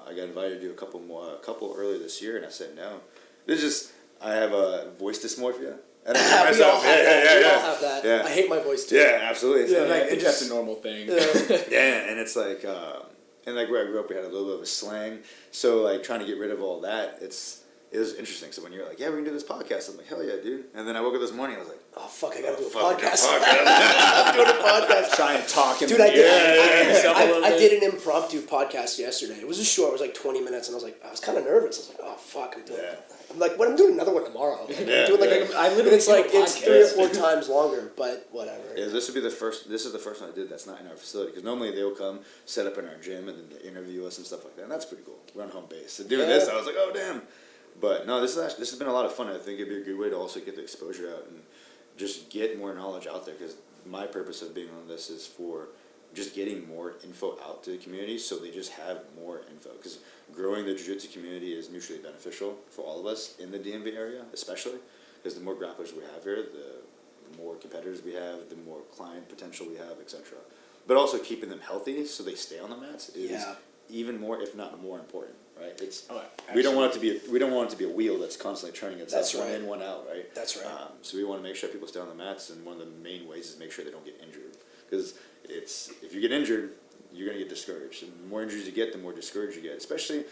I got invited to do a couple earlier this year, and I said no. This is just, I have a voice dysmorphia. I don't know We all myself. have that. We Yeah. all have that. Yeah. I hate my voice too. Yeah, absolutely. Yeah, And, like, It's just a normal thing. yeah, and it's like, and like where I grew up, we had a little bit of a slang. So like trying to get rid of all that, it was interesting. So when you're like, yeah, we're gonna do this podcast, I'm like, hell yeah, dude. And then I woke up this morning, I was like, Oh fuck! I gotta do a fuck, podcast. podcast. I'm doing a podcast. Try and talk in Dude, the I did. yeah. I did an impromptu podcast yesterday. It was just short. It was like 20 minutes, and I was kind of nervous. I was like, oh fuck, I'm doing. Yeah. I'm like, what? I'm doing another one tomorrow. Like, Yeah, I'm doing like yeah. I literally and it's do a like it's podcast. 3 or 4 times longer, but whatever. Yeah, this is the first one I did that's not in our facility, because normally they'll come set up in our gym and then they interview us and stuff like that, and that's pretty cool. We're on home base. So doing this, I was like, oh damn. But no, this has been a lot of fun. I think it'd be a good way to also get the exposure out and just get more knowledge out there, because my purpose of being on this is for just getting more info out to the community, so they just have more info, because growing the jiu-jitsu community is mutually beneficial for all of us in the DMV area, especially because the more grapplers we have here, the more competitors we have, the more client potential we have, etc. But also keeping them healthy so they stay on the mats is even more, if not more important, right? It's we don't want it to be a wheel that's constantly turning itself. That's one right. in, one out, right? That's right. So we want to make sure people stay on the mats, and one of the main ways is make sure they don't get injured, because if you get injured, you're going to get discouraged. And the more injuries you get, the more discouraged you get. Especially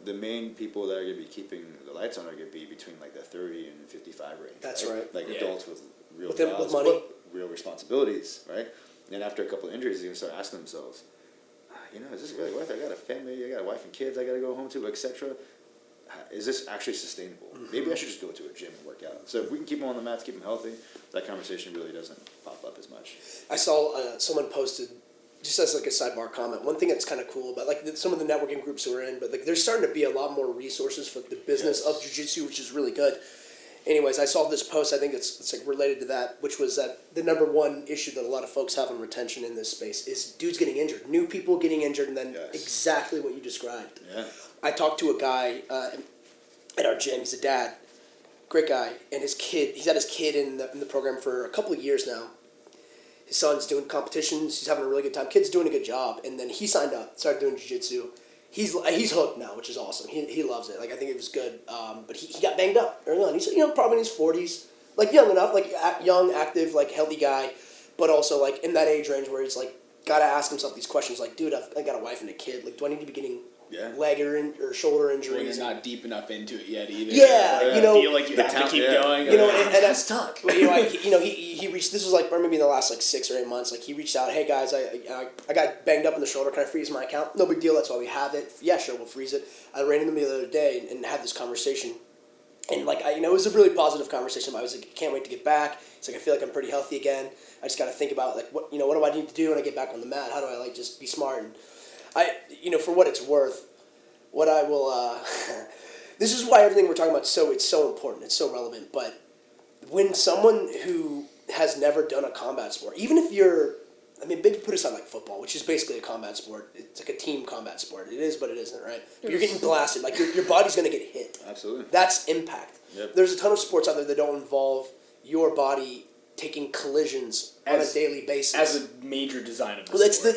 the main people that are going to be keeping the lights on are going to be between like the 30 and 55 range. That's right. Like adults with real With jobs, money. but real responsibilities, right? And after a couple of injuries, they're going to start asking themselves, is this really worth it? I got a family, I got a wife and kids I got to go home to, etc. Is this actually sustainable? Maybe I should just go to a gym and work out. So if we can keep them on the mats, keep them healthy, that conversation really doesn't pop up as much. I saw someone posted, just as like a sidebar comment, one thing that's kind of cool about like some of the networking groups we're in, but like there's starting to be a lot more resources for the business of jiu-jitsu, which is really good. Anyways, I saw this post, I think it's like related to that, which was that the number one issue that a lot of folks have on retention in this space is dudes getting injured, new people getting injured, and then exactly what you described. Yeah. I talked to a guy at our gym, he's a dad, great guy, and he's had his kid in the program for a couple of years now. His son's doing competitions, he's having a really good time, kid's doing a good job, and then he signed up, started doing jiu-jitsu. He's hooked now, which is awesome. He loves it. Like, I think it was good. But he got banged up early on. He's probably in his 40s, like young enough, like young, active, like healthy guy, but also like in that age range where he's like got to ask himself these questions like, dude, I got a wife and a kid. Like, do I need to be getting leg or shoulder injuries? You're not deep enough into it yet either. Yeah, you know, feel like you have to keep going. You know, and that's stuck. But, you know, he reached. This was like maybe in the last like 6 or 8 months. Like he reached out, hey guys, I got banged up in the shoulder. Can I freeze my account? No big deal. That's why we have it. Yeah, sure, we'll freeze it. I ran into him the other day and had this conversation. And like it was a really positive conversation. I was like, I can't wait to get back. It's like I feel like I'm pretty healthy again. I just got to think about like what do I need to do when I get back on the mat? How do I like just be smart? And for what it's worth, what I will. This is why everything we're talking about it's so important. It's so relevant. But when someone who has never done a combat sport, even if you're, maybe put aside like football, which is basically a combat sport. It's like a team combat sport. It is, but it isn't, right? But you're getting blasted. Like your body's gonna get hit. Absolutely. That's impact. Yep. There's a ton of sports out there that don't involve your body taking collisions on a daily basis. As a major design of the sport.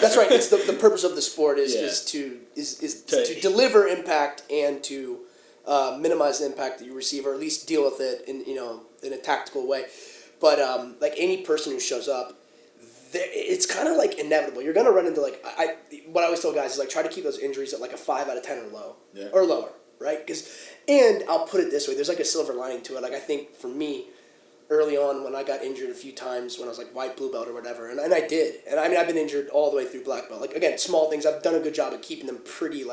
That's right. It's the purpose of the sport is to deliver impact and to minimize the impact that you receive, or at least deal with it in a tactical way. But like any person who shows up, it's kind of like inevitable. You're gonna run into like what I always tell guys is like try to keep those injuries at like a 5 out of 10 or lower, right? And I'll put it this way: there's like a silver lining to it. Like I think for me, early on when I got injured a few times when I was like white, blue belt or whatever, and I did, and I've been injured all the way through black belt. Like again, small things. I've done a good job of keeping them pretty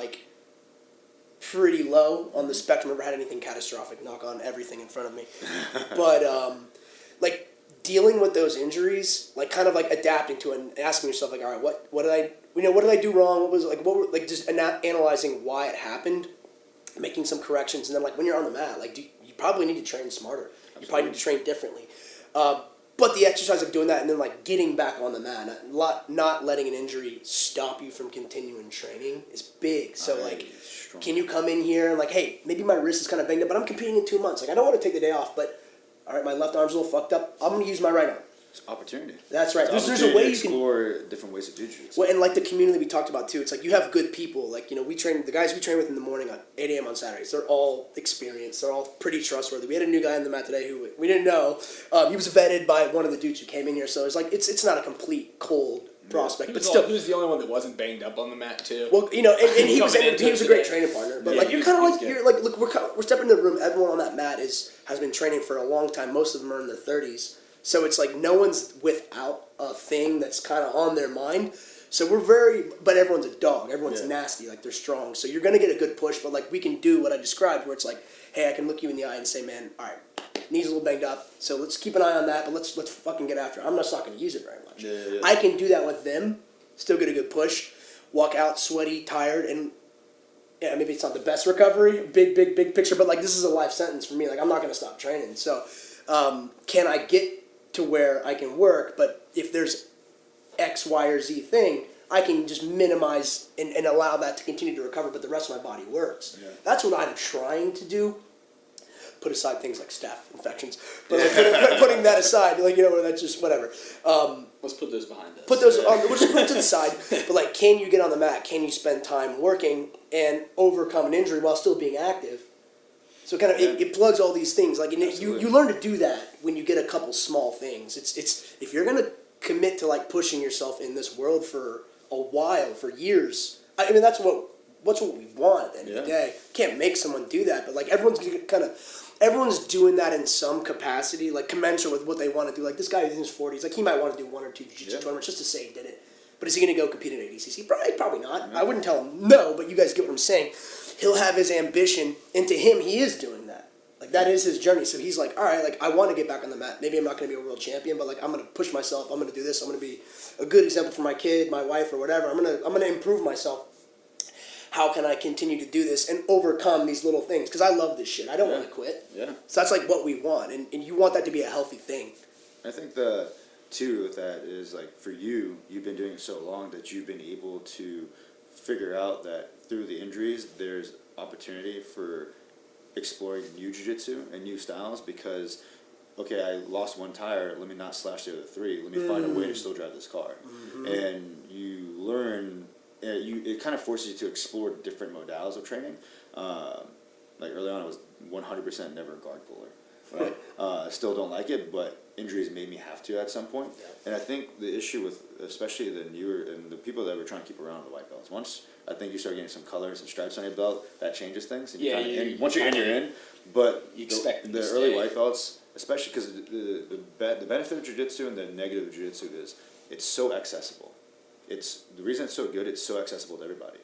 low on the spectrum. Never had anything catastrophic. Knock on everything in front of me, but like. Dealing with those injuries, like kind of like adapting to it and asking yourself like, all right, what did I do wrong? What was it? Like just analyzing why it happened, making some corrections, and then like when you're on the mat, like you probably need to train smarter. Absolutely. You probably need to train differently. But the exercise of doing that and then like getting back on the mat, not letting an injury stop you from continuing training is big. So can you come in here and like, hey, maybe my wrist is kind of banged up, but I'm competing in 2 months. Like I don't want to take the day off, but all right, my left arm's a little fucked up. I'm going to use my right arm. It's opportunity. That's right. There's a way you can explore different ways to do jiu-jitsu. Well, and like the community we talked about too, it's like you have good people. Like, the guys we train with in the morning at 8 a.m. on Saturdays, they're all experienced. They're all pretty trustworthy. We had a new guy in the mat today who we didn't know. He was vetted by one of the dudes who came in here. So it's like, it's not a complete cold prospect, but still. He was the only one that wasn't banged up on the mat too. Well, and he was a great training partner. But like you're kind of like you're like look we're stepping into the room. Everyone on that mat has been training for a long time. Most of them are in their 30s, so it's like no one's without a thing that's kind of on their mind. So but everyone's a dog. Everyone's nasty. Like they're strong. So you're gonna get a good push. But like we can do what I described, where it's like, hey, I can look you in the eye and say, man, all right, knee's a little banged up. So let's keep an eye on that. But let's fucking get after it. I'm just not gonna use it very much. Yeah. I can do that with them, still get a good push, walk out sweaty, tired, and maybe it's not the best recovery, big picture, but like this is a life sentence for me. Like I'm not going to stop training. So can I get to where I can work, but if there's X, Y, or Z thing, I can just minimize and allow that to continue to recover, but the rest of my body works. Yeah. That's what I'm trying to do. Put aside things like staph infections, but like putting that aside, like that's just whatever. Let's put those behind us. We'll just put it to the side. But like, can you get on the mat? Can you spend time working and overcome an injury while still being active? So kind of it plugs all these things. Like you learn to do that when you get a couple small things. It's if you're gonna commit to like pushing yourself in this world for a while, for years. I mean that's what we want at the end of the day. Can't make someone do that, but like everyone's doing that in some capacity, like commensurate with what they want to do. Like this guy is in his 40s, like he might want to do 1 or 2 jiu-jitsu tournaments just to say he did it. But is he going to go compete in ADCC? Probably not. I wouldn't tell him no, but you guys get what I'm saying. He'll have his ambition, and to him, he is doing that. Like that is his journey. So he's like, all right, like I want to get back on the mat. Maybe I'm not going to be a world champion, but like I'm going to push myself. I'm going to do this. I'm going to be a good example for my kid, my wife, or whatever. I'm going to improve myself. How can I continue to do this and overcome these little things? Because I love this shit. I don't want to quit. Yeah. So that's like what we want, and you want that to be a healthy thing. I think too with that is like for you've been doing it so long that you've been able to figure out that through the injuries there's opportunity for exploring new jiu-jitsu and new styles because okay, I lost one tire, let me not slash the other 3, let me find a way to still drive this car. Mm-hmm. And you learn it kind of forces you to explore different modalities of training. Like early on I was 100% never a guard puller. right? I still don't like it, but injuries made me have to at some point. Yeah. And I think the issue with especially the newer and the people that we're trying to keep around the white belts, once I think you start getting some colors and stripes on your belt, that changes things. And once you're in, you're in. But you expect the early white belts, especially because the benefit of jiu-jitsu and the negative of jiu-jitsu is it's so accessible. It's the reason it's so good. It's so accessible to everybody.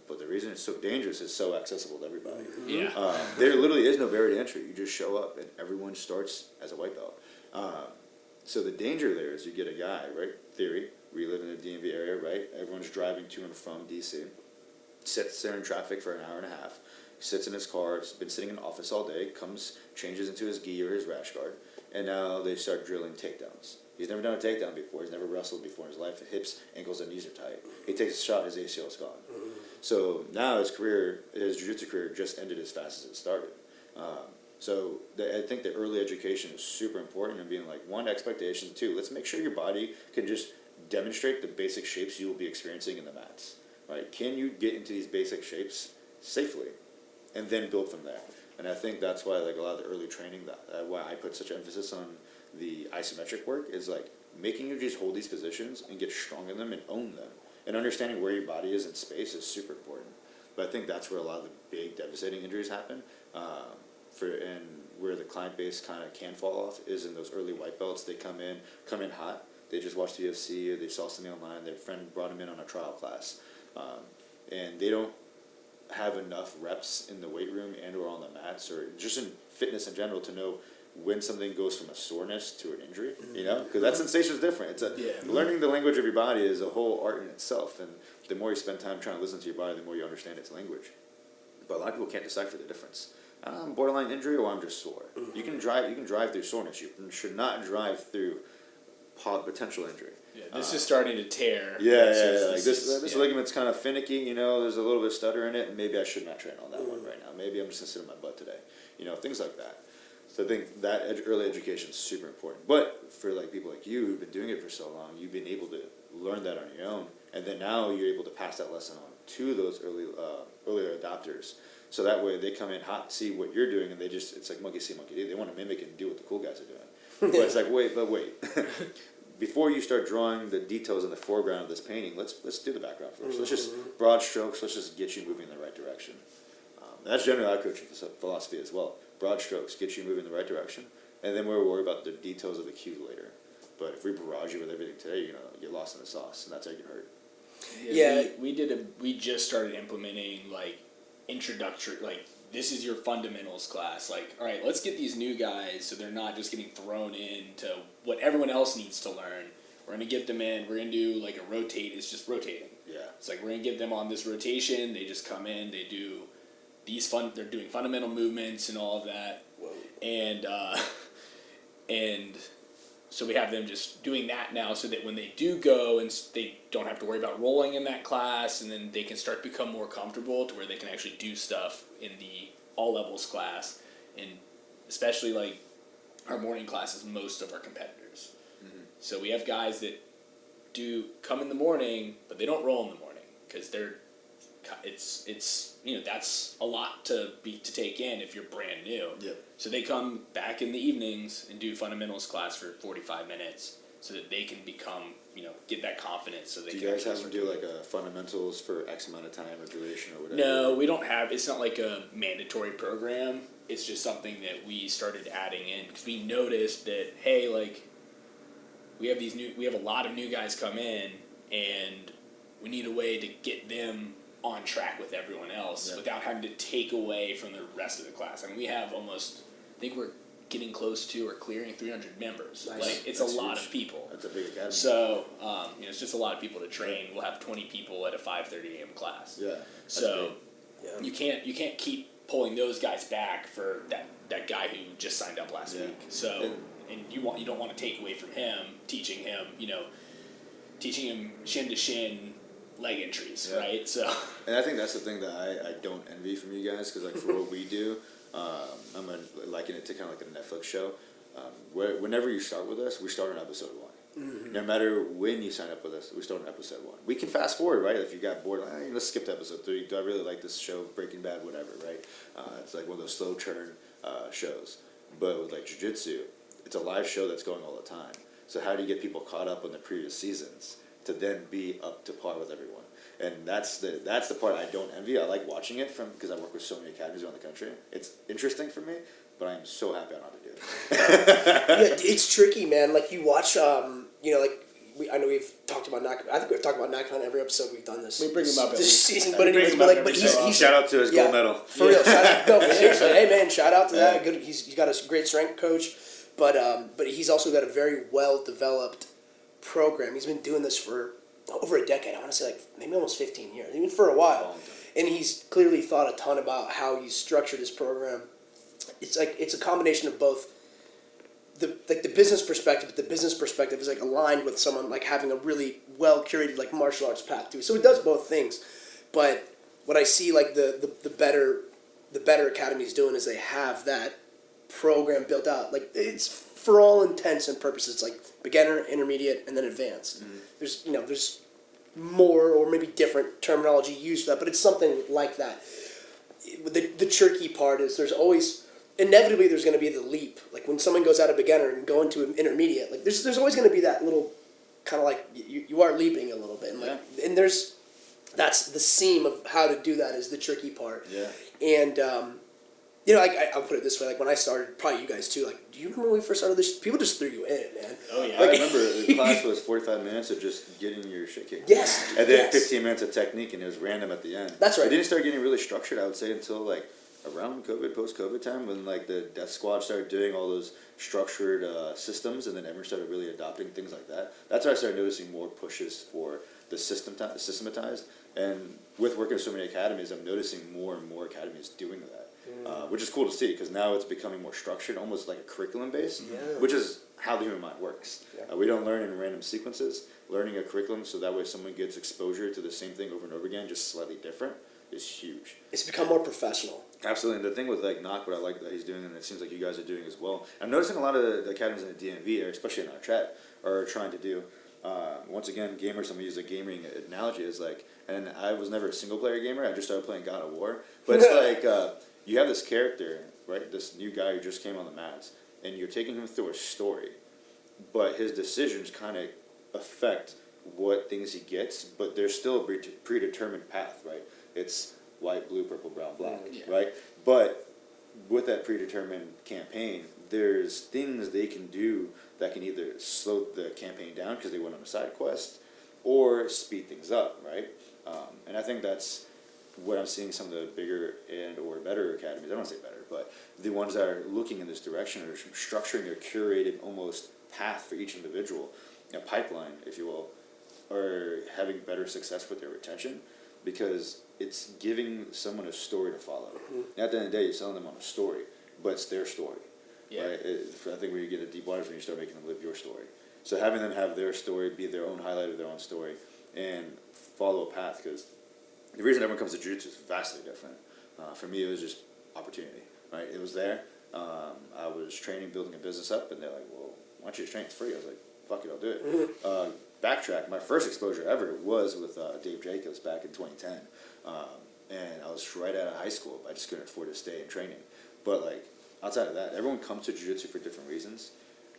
But the reason it's so dangerous is so accessible to everybody. Yeah. There literally is no barrier to entry. You just show up and everyone starts as a white belt. So the danger there is you get a guy, right? Theory, we live in the DMV area, right? Everyone's driving to and from DC, sits there in traffic for an hour and a half, sits in his car, has been sitting in the office all day, comes, changes into his gi or his rash guard, and now they start drilling takedowns. He's never done a takedown before. He's never wrestled before in his life. Hips, ankles, and knees are tight. He takes a shot, his ACL is gone. So now his jiu-jitsu career just ended as fast as it started. I think the early education is super important and being like, one, expectation, two, let's make sure your body can just demonstrate the basic shapes you will be experiencing in the mats. Right? Can you get into these basic shapes safely and then build from there? And I think that's why like a lot of the early training, why I put such emphasis on the isometric work is like making you just hold these positions and get strong in them and own them. And understanding where your body is in space is super important. But I think that's where a lot of the big devastating injuries happen. And where the client base kind of can fall off is in those early white belts. They come in hot. They just watched the UFC or they saw something online. Their friend brought them in on a trial class. And they don't have enough reps in the weight room and or on the mats or just in fitness in general to know when something goes from a soreness to an injury, you know, because that sensation is different. Learning the language of your body is a whole art in itself, and the more you spend time trying to listen to your body, the more you understand its language. But a lot of people can't decipher the difference. I'm borderline injury, or I'm just sore. You can drive through soreness. You should not drive through potential injury. Yeah, this is starting to tear. Like this ligament's kind of finicky. You know, there's a little bit of stutter in it, and maybe I should not train on that one right now. Maybe I'm just gonna sit on my butt today. You know, things like that. So I think that early education is super important. But for like people like you who've been doing it for so long, you've been able to learn that on your own, and then now you're able to pass that lesson on to those earlier adopters. So that way they come in hot, see what you're doing, and it's like monkey see, monkey do. They want to mimic and do what the cool guys are doing. But it's like, wait. Before you start drawing the details in the foreground of this painting, let's do the background first. Let's just broad strokes. Let's just get you moving in the right direction. That's generally our coaching philosophy as well. Broad strokes, get you moving in the right direction, and then we'll worry about the details of the cues later. But if we barrage you with everything today, you're gonna get lost in the sauce, and that's how you get hurt. Yeah. We just started implementing like introductory, like this is your fundamentals class. Like, all right, let's get these new guys so they're not just getting thrown into what everyone else needs to learn. We're gonna get them in. We're gonna do like a rotate. It's just rotating. Yeah. It's like we're gonna get them on this rotation. They just come in. They do they're doing fundamental movements and all of that. Whoa. And so we have them just doing that now so that when they do go and they don't have to worry about rolling in that class, and then they can start to become more comfortable to where they can actually do stuff in the all levels class. And especially like our morning classes, most of our competitors. Mm-hmm. So we have guys that do come in the morning, but they don't roll in the morning because it's that's a lot to take in if you're brand new. Yep. So they come back in the evenings and do fundamentals class for 45 minutes so that they can become, get that confidence. So they do can you guys have them start do like a fundamentals for X amount of time or duration or whatever? No, we don't have. It's not like a mandatory program. It's just something that we started adding in because we noticed that we have a lot of new guys come in, and we need a way to get them on track with everyone else without having to take away from the rest of the class. I mean, we have I think we're getting close to or clearing 300 members. Nice. Like, it's That's a lot huge. of people. That's a big academy. So, it's just a lot of people to train. We'll have 20 people at a 5:30 a.m. class. Yeah. So, Yeah. you can't keep pulling those guys back for that guy who just signed up last week. So, and you don't want to take away from him, teaching him shin to shin leg entries, right? So, and I think that's the thing that I don't envy from you guys, because like for what we do, I'm gonna liken it to kind of like a Netflix show. Whenever you start with us, we start on episode 1. Mm-hmm. No matter when you sign up with us, we start on episode 1. We can fast forward, right? If you got bored, let's skip to episode 3. Do I really like this show, Breaking Bad, whatever, right? It's like one of those slow churn shows. But with like jiu-jitsu, it's a live show that's going all the time. So how do you get people caught up on the previous seasons to then be up to par with everyone? And that's the part I don't envy. I like watching it because I work with so many academies around the country. It's interesting for me, but I'm so happy I don't have to do it. Yeah, it's tricky, man. Like you watch, I know we've talked about I think we've talked about Nakon on every episode we've done this. We bring him up this season, we but bring anyways, him up every but so he's Shout out to his gold medal. for real. Shout out, no, seriously, hey man, shout out to that. Good, he's got a great strength coach, but he's also got a very well developed program. He's been doing this for over a decade. I want to say like maybe almost 15 years, even for a while. And he's clearly thought a ton about how he's structured his program. It's a combination of both the business perspective, but the business perspective is like aligned with someone like having a really well curated like martial arts path too. So it does both things. But what I see like the better academies doing is they have that program built out. Like it's for all intents and purposes like beginner, intermediate, and then advanced. Mm-hmm. There's more or maybe different terminology used for that, but it's something like that. The tricky part is inevitably there's going to be the leap. Like when someone goes out of beginner and go into an intermediate, like there's always going to be that little kind of like you are leaping a little bit, and that's the seam of how to do that is the tricky part. Yeah. And I'll put it this way: like when I started, probably you guys too. Like, do you remember when we first started this? People just threw you in, man. Oh yeah. I remember the class was 45 minutes of just getting your shit kicked. Yes. And then 15 minutes of technique, and it was random at the end. That's right. It didn't start getting really structured, I would say, until like around COVID, post-COVID time, when like the Death Squad started doing all those structured systems, and then everyone started really adopting things like that. That's why I started noticing more pushes for the systematized. And with working with so many academies, I'm noticing more and more academies doing that. Which is cool to see because now it's becoming more structured, almost like a curriculum base, which is how the human mind works. Yeah. We don't learn in random sequences. Learning a curriculum so that way someone gets exposure to the same thing over and over again, just slightly different, is huge. It's become more professional. Absolutely. And the thing with like Knock, what I like that he's doing, and it seems like you guys are doing as well. I'm noticing a lot of the academies in the DMV, especially in our chat, are trying to do. Once again, gamers, I'm going to use a gaming analogy, is like, and I was never a single player gamer, I just started playing God of War. But it's like, you have this character, right? This new guy who just came on the mats, and you're taking him through a story, but his decisions kind of affect what things he gets, but there's still a predetermined path, right? It's white, blue, purple, brown, black, right? But with that predetermined campaign, there's things they can do that can either slow the campaign down because they went on a side quest, or speed things up, right? And I think that's what I'm seeing some of the bigger and or better academies, I don't want to say better, but the ones that are looking in this direction are structuring their curated almost path for each individual, a pipeline, if you will, are having better success with their retention because it's giving someone a story to follow. Mm-hmm. At the end of the day, you're selling them on a story, but it's their story. Yeah. Right? I think where you get a deep water is when you start making them live your story. So having them have their story, be their own highlight of their own story, and follow a path, because the reason everyone comes to jiu-jitsu is vastly different. For me, it was just opportunity, right? It was there. I was training, building a business up, and they're like, well, why don't you train? It's free. I was like, fuck it, I'll do it. Mm-hmm. Backtrack, my first exposure ever was with Dave Jacobs back in 2010. And I was right out of high school. I just couldn't afford to stay in training. But, like, outside of that, everyone comes to jiu-jitsu for different reasons.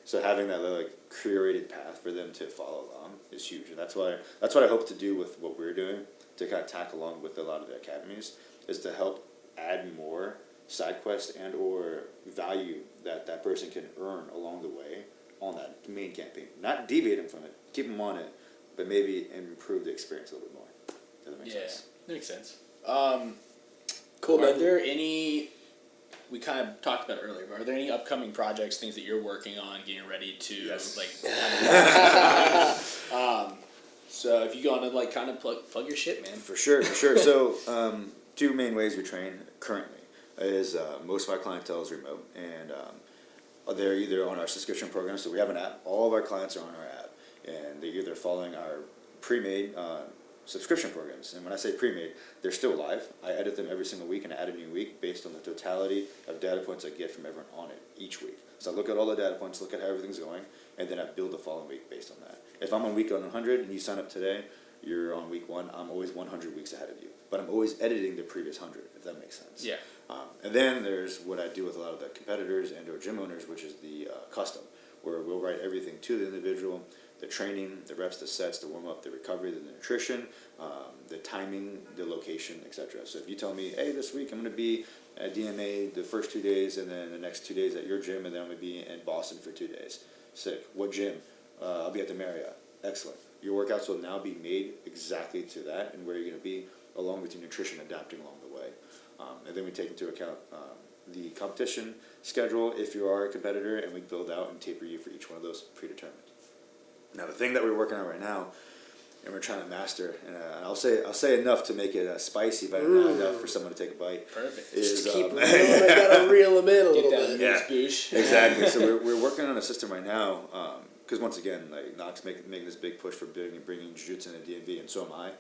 So having that, like, curated path for them to follow along is huge. And that's what I hope to do with what we're doing, to kind of tack along with a lot of the academies, is to help add more side quests and or value that person can earn along the way on that main campaign. Not deviate them from it, keep them on it, but maybe improve the experience a little bit more. Does that make sense? That makes sense. Cool, man. Are there any, we kind of talked about it earlier, but are there any upcoming projects, things that you're working on, getting ready to, so if you go on to, like, kind of plug your shit, man. For sure. So, two main ways we train currently is most of our clientele is remote, and they're either on our subscription program, so we have an app. All of our clients are on our app, and they're either following our pre-made subscription programs. And when I say pre-made, they're still live. I edit them every single week and add a new week based on the totality of data points I get from everyone on it each week. So I look at all the data points, look at how everything's going, and then I build the following week based on that. If I'm on week 100 and you sign up today, you're on week 1. I'm always 100 weeks ahead of you but I'm always editing the previous 100, if that makes sense. Yeah. And then there's what I do with a lot of the competitors and or gym owners, which is the custom, where we'll write everything to the individual, the training, the reps, the sets, the warm-up, the recovery, the nutrition, the timing, the location, etc. So if you tell me, hey, this week I'm going to be at DMA the first 2 days, and then the next 2 days at your gym, and then I'm going to be in Boston for 2 days. Sick. What gym? I'll be at the Marriott. Excellent. Your workouts will now be made exactly to that and where you're going to be, along with your nutrition adapting along the way. And then we take into account the competition schedule if you are a competitor, and we build out and taper you for each one of those predetermined. Now, the thing that we're working on right now, and we're trying to master, and I'll say enough to make it spicy, but not enough for someone to take a bite. Perfect. Is, Just keep reeling. I gotta reel them in a little Get down bit. to boosh. Exactly. So we're working on a system right now, because once again, like Knox making this big push for bringing jiu-jitsu into DMV, and so am I.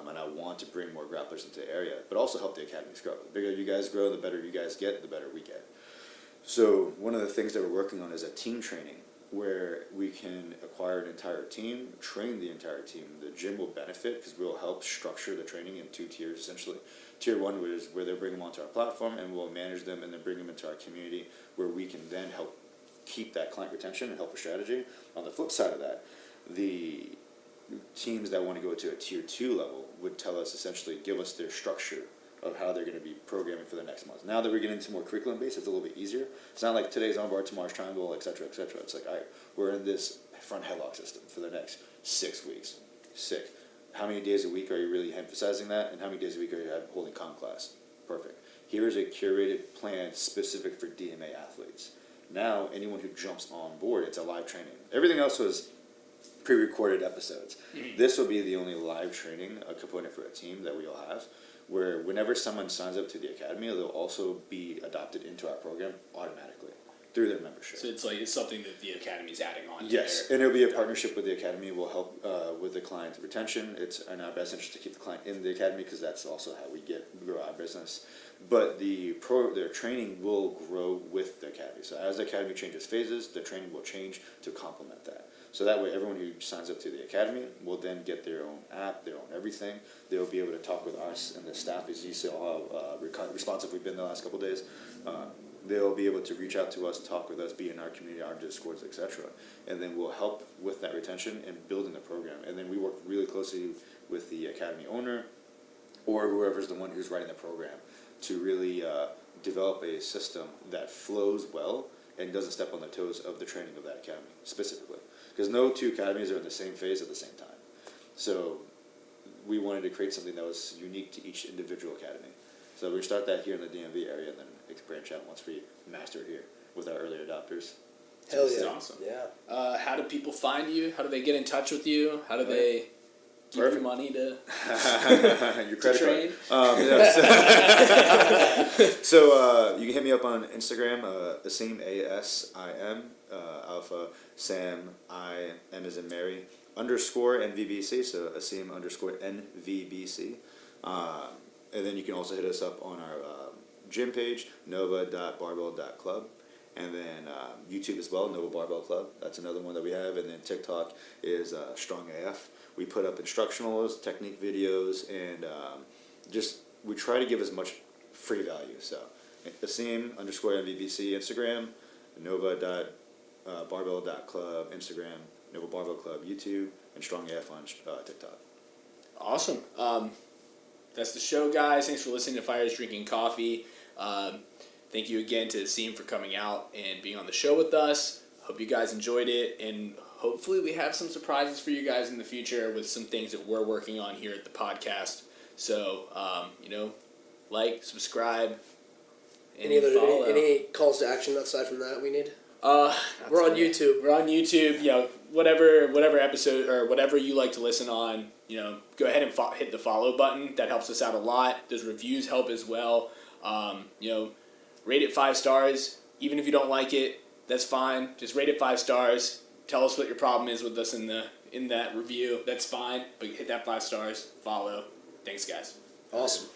And I want to bring more grapplers into the area, but also help the academies grow. The bigger you guys grow, the better you guys get, the better we get. So one of the things that we're working on is a team training, where we can acquire an entire team, train the entire team. The gym will benefit because we'll help structure the training in 2 tiers, essentially. Tier 1 is where they bring them onto our platform, and we'll manage them and then bring them into our community, where we can then help keep that client retention and help with strategy. On the flip side of that, the teams that want to go to a tier 2 level would tell us, essentially, give us their structure of how they're going to be programming for the next month. Now that we're getting into more curriculum based, it's a little bit easier. It's not like today's armbar, tomorrow's triangle, etc., etc. It's like, all right, we're in this front headlock system for the next 6 weeks. Sick. How many days a week are you really emphasizing that, and how many days a week are you holding comp class? Perfect. Here is a curated plan specific for DMA athletes. Now, anyone who jumps on board, it's a live training. Everything else was pre-recorded episodes. This will be the only live training component for a team that we all have, where whenever someone signs up to the academy, they'll also be adopted into our program automatically through their membership. So it's something that the academy's adding on. Yes, and it'll be a partnership with the academy. We'll help with the client retention. It's in our best interest to keep the client in the academy, because that's also how we grow our business. But their training will grow with the academy. So as the academy changes phases, the training will change to complement that. So that way, everyone who signs up to the academy will then get their own app, their own everything. They'll be able to talk with us and the staff, as you see how responsive we've been the last couple of days. They'll be able to reach out to us, talk with us, be in our community, our Discords, etc. And then we'll help with that retention and building the program. And then we work really closely with the academy owner or whoever's the one who's writing the program to really develop a system that flows well and doesn't step on the toes of the training of that academy specifically. Because no 2 academies are in the same phase at the same time. So we wanted to create something that was unique to each individual academy. So we start that here in the DMV area, and then branch out once we master it here with our early adopters. Hell That's yeah. awesome. Yeah. How do people find you? How do they get in touch with you? How do they give you money to Your credit train? card. Yes. So you can hit me up on Instagram, Asim, ASIM, Alpha, Sam, I, M as in Mary, _ NVBC, so Asim _ NVBC. And then you can also hit us up on our gym page, NoVa.Barbell.Club. And then YouTube as well, NoVa Barbell Club. That's another one that we have. And then TikTok is Strong AF. We put up instructionals, technique videos, and we try to give as much free value. So Asim _ NVBC Instagram, NoVa.Barbell.Club Instagram, NoVa Barbell Club YouTube, and Strong AF on TikTok. Awesome. That's the show, guys. Thanks for listening to Fires Drinking Coffee. Thank you again to Asim for coming out and being on the show with us. Hope you guys enjoyed it, and hopefully we have some surprises for you guys in the future with some things that we're working on here at the podcast. So, like, subscribe, and follow. Any calls to action aside from that we need? We're on YouTube. We're on YouTube. Whatever episode or whatever you like to listen on, go ahead and hit the follow button. That helps us out a lot. Those reviews help as well. Rate it 5 stars. Even if you don't like it, that's fine. Just rate it 5 stars. Tell us what your problem is with us in that review. That's fine. But hit that 5 stars. Follow. Thanks, guys. Awesome.